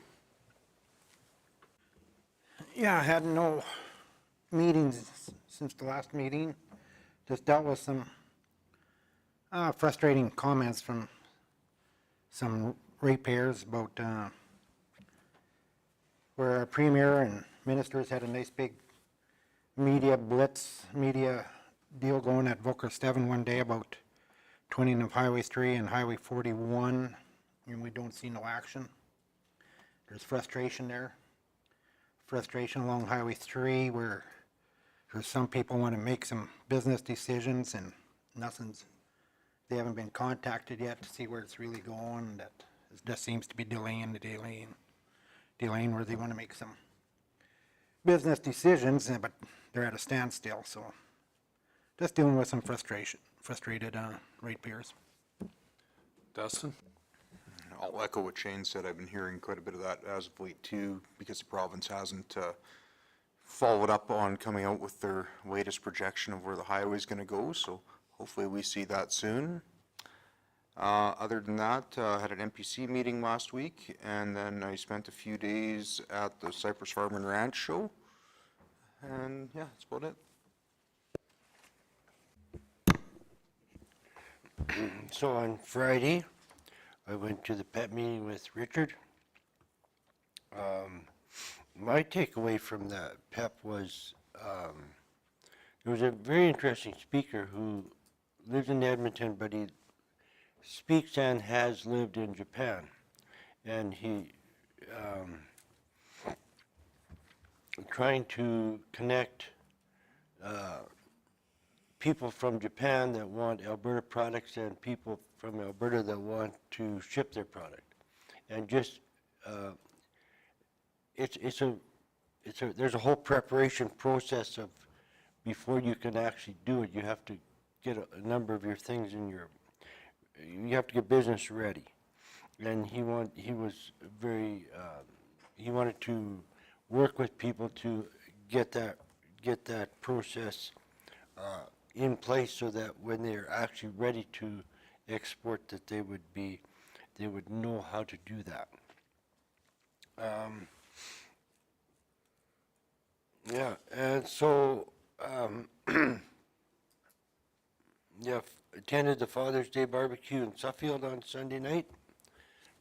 Yeah, I had no meetings since the last meeting. Just dealt with some frustrating comments from some ratepayers about where our premier and ministers had a nice big media deal going at Volker Steven one day about twinning of Highway 3 and Highway 41, and we don't see no action. There's frustration there. Frustration along Highway 3 where some people want to make some business decisions and they haven't been contacted yet to see where it's really going. That it just seems to be delaying where they want to make some business decisions, but they're at a standstill. So just dealing with some frustrated ratepayers. Dustin? I'll echo what Shane said. I've been hearing quite a bit of that as of late too, because the province hasn't followed up on coming out with their latest projection of where the highway is going to go. So hopefully we see that soon. Other than that, I had an MPC meeting last week, and then I spent a few days at the Cypress Farm and Ranch show. And yeah, that's about it. So on Friday, I went to the pet meeting with Richard. my takeaway from that PEP was, there was a very interesting speaker who lives in Edmonton, but he speaks and has lived in Japan. And he, trying to connect people from Japan that want Alberta products and people from Alberta that want to ship their product. And just, there's a whole preparation process of, before you can actually do it, you have to get a number of your things in your, you have to get business ready. And he was very, he wanted to work with people to get that process in place so that when they're actually ready to export, that they would know how to do that. Yeah, and so, yeah, attended the Father's Day barbecue in Suffield on Sunday night.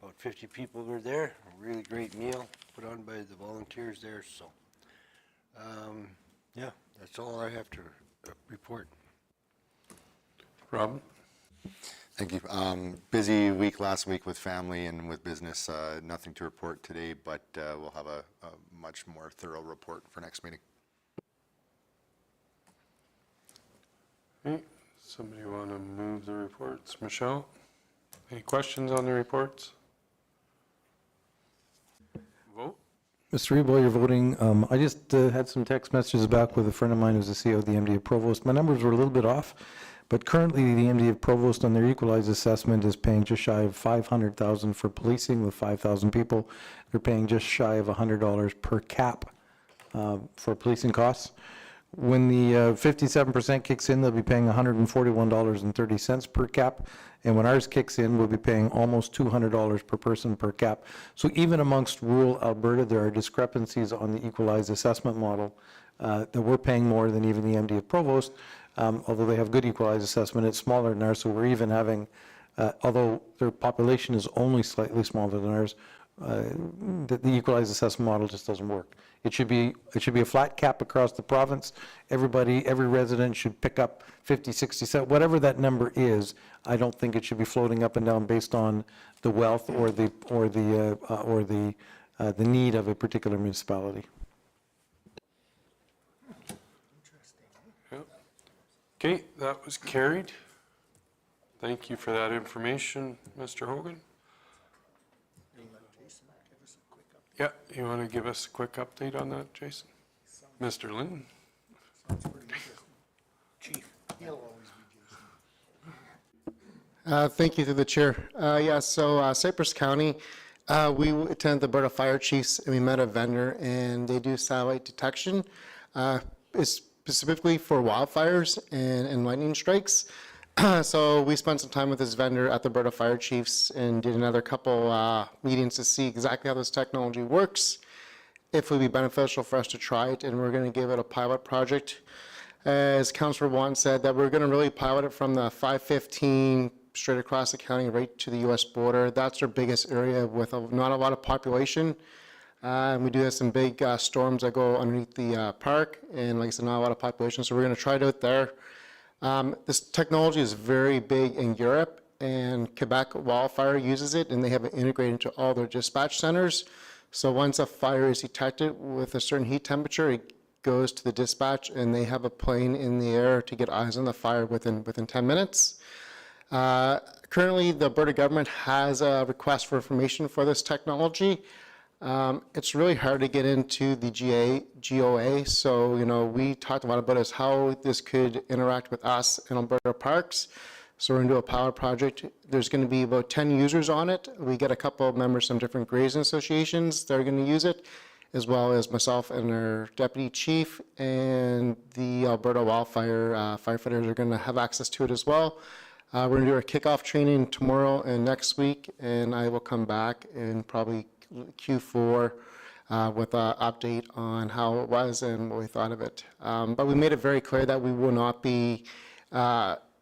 About 50 people were there, a really great meal put on by the volunteers there, so, yeah, that's all I have to report. Robin? Thank you. Busy week last week with family and with business. Nothing to report today, but we'll have a much more thorough report for next meeting. Okay, somebody want to move the reports? Michelle? Any questions on the reports? Vote? Mr. Reed, while you're voting, I just had some text messages back with a friend of mine who's the CEO of the MD of Provost. My numbers were a little bit off, but currently the MD of Provost on their equalized assessment is paying just shy of $500,000 for policing with 5,000 people. They're paying just shy of $100 per cap for policing costs. When the 57% kicks in, they'll be paying $141.30 per cap. And when ours kicks in, we'll be paying almost $200 per person per cap. So even amongst rural Alberta, there are discrepancies on the equalized assessment model that we're paying more than even the MD of Provost. Although they have good equalized assessment, it's smaller than ours, so we're even having, although their population is only slightly smaller than ours, the equalized assessment model just doesn't work. It should be a flat cap across the province. Everybody, every resident should pick up 50, 60, whatever that number is. I don't think it should be floating up and down based on the wealth or the need of a particular municipality. Okay, that was carried. Thank you for that information, Mr. Hogan. Yeah, you want to give us a quick update on that, Jason? Mr. Linton? Chief, he'll always be Jason. Thank you, through the chair. Yeah, so Cypress County, we attended the Alberta Fire Chiefs, and we met a vendor, and they do satellite detection. It's specifically for wildfires and lightning strikes. So we spent some time with this vendor at the Alberta Fire Chiefs and did another couple meetings to see exactly how this technology works, if it would be beneficial for us to try it, and we're going to give it a pilot project. As Councillor Wan said, that we're going to really pilot it from the 515 straight across the county right to the U.S. border. That's our biggest area with not a lot of population. And we do have some big storms that go underneath the park, and like I said, not a lot of population, so we're going to try it out there. This technology is very big in Europe, and Quebec Wildfire uses it, and they have it integrated into all their dispatch centers. So once a fire is detected with a certain heat temperature, it goes to the dispatch, and they have a plane in the air to get eyes on the fire within 10 minutes. Currently, the Alberta government has a request for information for this technology. It's really hard to get into the GOA, so we talked a lot about is how this could interact with us in Alberta parks. So we're going to do a pilot project. There's going to be about 10 users on it. We get a couple of members from different grazing associations that are going to use it, as well as myself and our deputy chief, and the Alberta wildfire firefighters are going to have access to it as well. We're going to do our kickoff training tomorrow and next week, and I will come back in probably Q4 with an update on how it was and what we thought of it. But we made it very clear that we will not be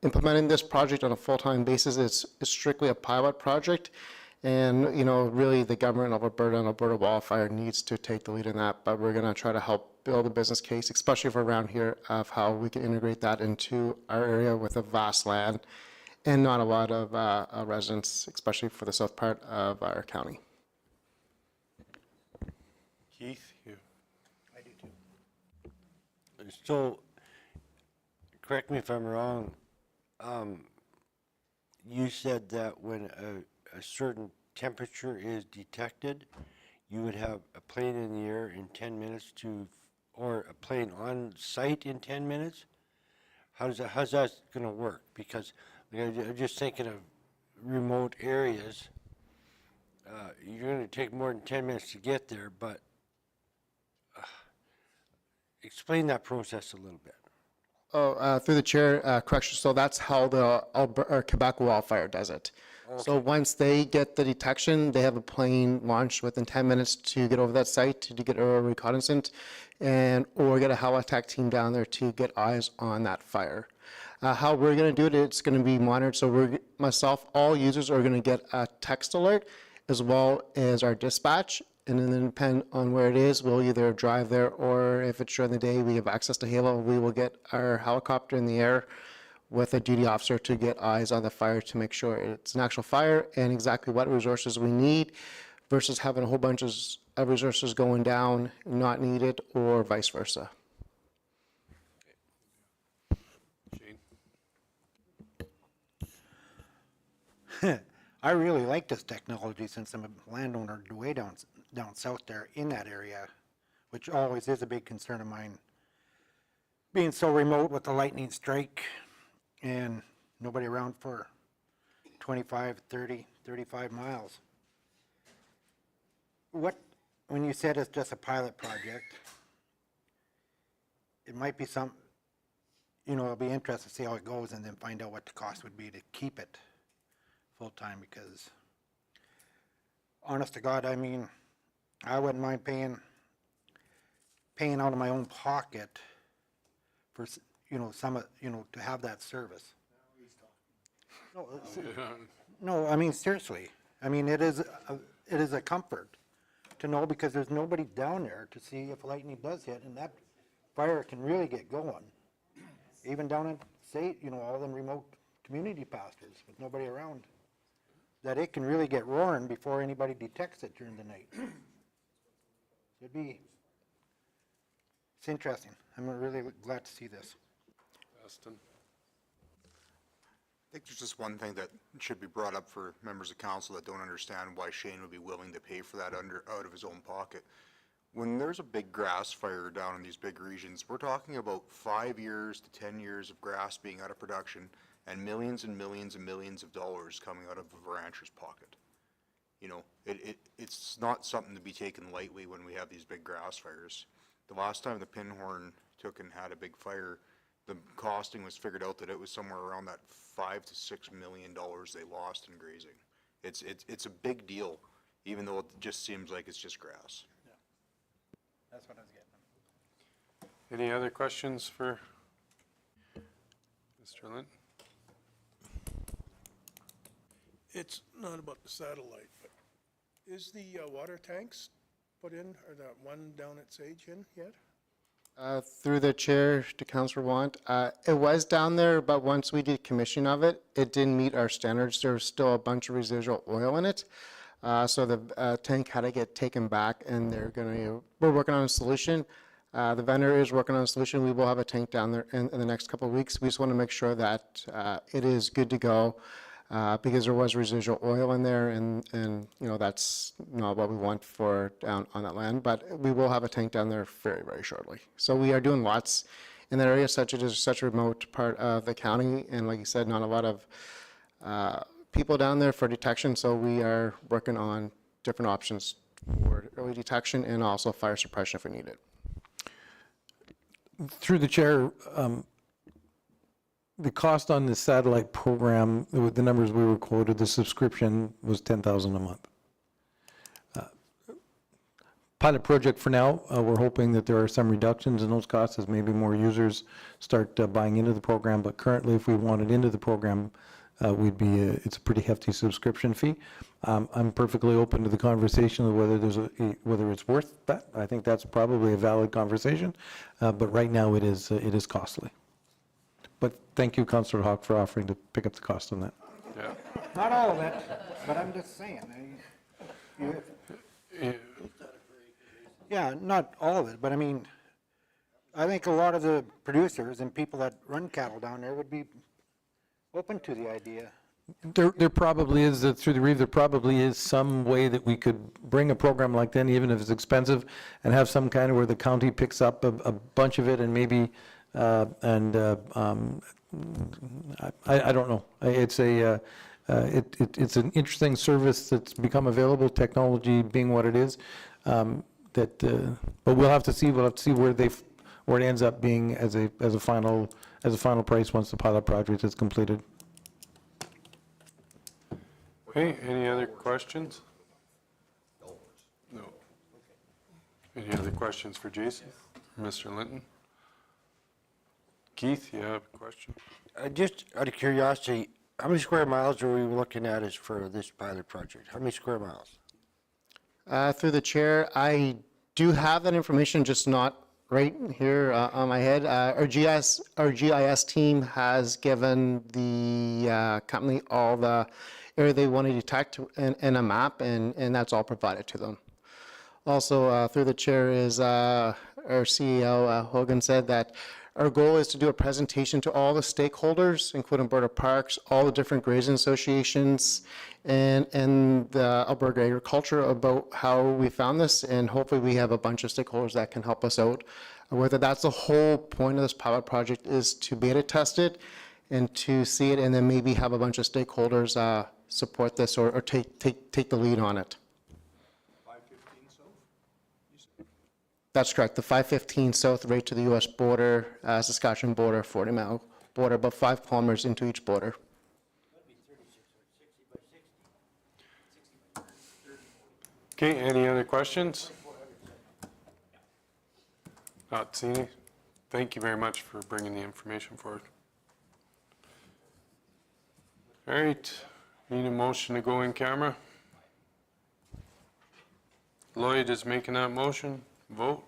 implementing this project on a full-time basis. It's strictly a pilot project. And, you know, really the government of Alberta and Alberta Wildfire needs to take the lead in that, but we're going to try to help build a business case, especially for around here, of how we can integrate that into our area with a vast land and not a lot of residents, especially for the south part of our county. Keith, you. So, correct me if I'm wrong, you said that when a certain temperature is detected, you would have a plane in the air in 10 minutes or a plane on site in 10 minutes? How's that going to work? Because I'm just thinking of remote areas. You're going to take more than 10 minutes to get there, but explain that process a little bit. Oh, through the chair, correction, so that's how the Quebec Wildfire does it. So once they get the detection, they have a plane launched within 10 minutes to get over that site to get a reconnaissance, or get a heli-attack team down there to get eyes on that fire. How we're going to do it, it's going to be monitored. So myself, all users are going to get a text alert as well as our dispatch. And then depend on where it is, we'll either drive there, or if it's during the day, we have access to Halo, we will get our helicopter in the air with a duty officer to get eyes on the fire to make sure it's an actual fire and exactly what resources we need versus having a whole bunch of resources going down, not needed, or vice versa. Shane? I really like this technology since I'm a landowner way down south there in that area, which always is a big concern of mine. Being so remote with the lightning strike and nobody around for 25, 30, 35 miles. When you said it's just a pilot project, it might be it'll be interesting to see how it goes and then find out what the cost would be to keep it full-time, because honest to God, I mean, I wouldn't mind paying out of my own pocket for, to have that service. No, I mean, seriously. I mean, it is a comfort to know, because there's nobody down there to see if lightning does hit, and that fire can really get going. Even down in, all them remote community pastures with nobody around, that it can really get roaring before anybody detects it during the night. It's interesting. I'm really glad to see this. Austin? I think there's just one thing that should be brought up for members of council that don't understand why Shane would be willing to pay for that out of his own pocket. When there's a big grass fire down in these big regions, we're talking about 5 years to 10 years of grass being out of production and millions and millions and millions of dollars coming out of a rancher's pocket. It's not something to be taken lightly when we have these big grass fires. The last time the Pinhorn took and had a big fire, the costing was figured out that it was somewhere around that $5 to $6 million they lost in grazing. It's a big deal, even though it just seems like it's just grass. Yeah, that's what I was getting. Any other questions for Mr. Lind? It's not about the satellite, but is the water tanks put in, or that one down at Sage in yet? Through the chair to Councillor Want, it was down there, but once we did commission of it, it didn't meet our standards. There was still a bunch of residual oil in it. So the tank had to get taken back, and we're working on a solution. The vendor is working on a solution. We will have a tank down there in the next couple of weeks. We just want to make sure that it is good to go, because there was residual oil in there, and that's not what we want for down on that land. But we will have a tank down there very, very shortly. So we are doing lots in that area, it is such a remote part of the county, and like you said, not a lot of people down there for detection. So we are working on different options for early detection and also fire suppression if we need it. Through the chair, the cost on the satellite program, with the numbers we were quoted, the subscription was $10,000 a month. Pilot project for now, we're hoping that there are some reductions in those costs as maybe more users start buying into the program. But currently, if we wanted into the program, it's a pretty hefty subscription fee. I'm perfectly open to the conversation of whether it's worth that. I think that's probably a valid conversation, but right now it is costly. But thank you, Councillor Hawk, for offering to pick up the cost on that. Yeah. Not all of it, but I'm just saying. Yeah, not all of it, but I mean, I think a lot of the producers and people that run cattle down there would be open to the idea. There probably is, through the Reeve, there probably is some way that we could bring a program like that, even if it's expensive, and have some kind of where the county picks up a bunch of it and maybe, I don't know. It's it's an interesting service that's become available, technology being what it is. But we'll have to see where it ends up being as a final price once the pilot project is completed. Okay, any other questions? No. Any other questions for Jason? Mr. Linton? Keith, you have a question? Just out of curiosity, how many square miles are we looking at as for this pilot project? How many square miles? Through the chair, I do have that information, just not right here on my head. Our GIS team has given the company all the area they want to detect in a map, and that's all provided to them. Also, through the chair is our CEO, Hogan, said that our goal is to do a presentation to all the stakeholders, including Alberta Parks, all the different grazing associations, and the Alberta Agriculture about how we found this, and hopefully we have a bunch of stakeholders that can help us out. Whether that's the whole point of this pilot project is to beta test it and to see it, and then maybe have a bunch of stakeholders support this or take the lead on it. 515 south? That's correct. The 515 south right to the U.S. border, Saskatchewan border, 40-mile border, about 5 kilometers into each border. Okay, any other questions? Not seeing any. Thank you very much for bringing the information forward. All right, need a motion to go in camera. Lloyd is making that motion. Vote.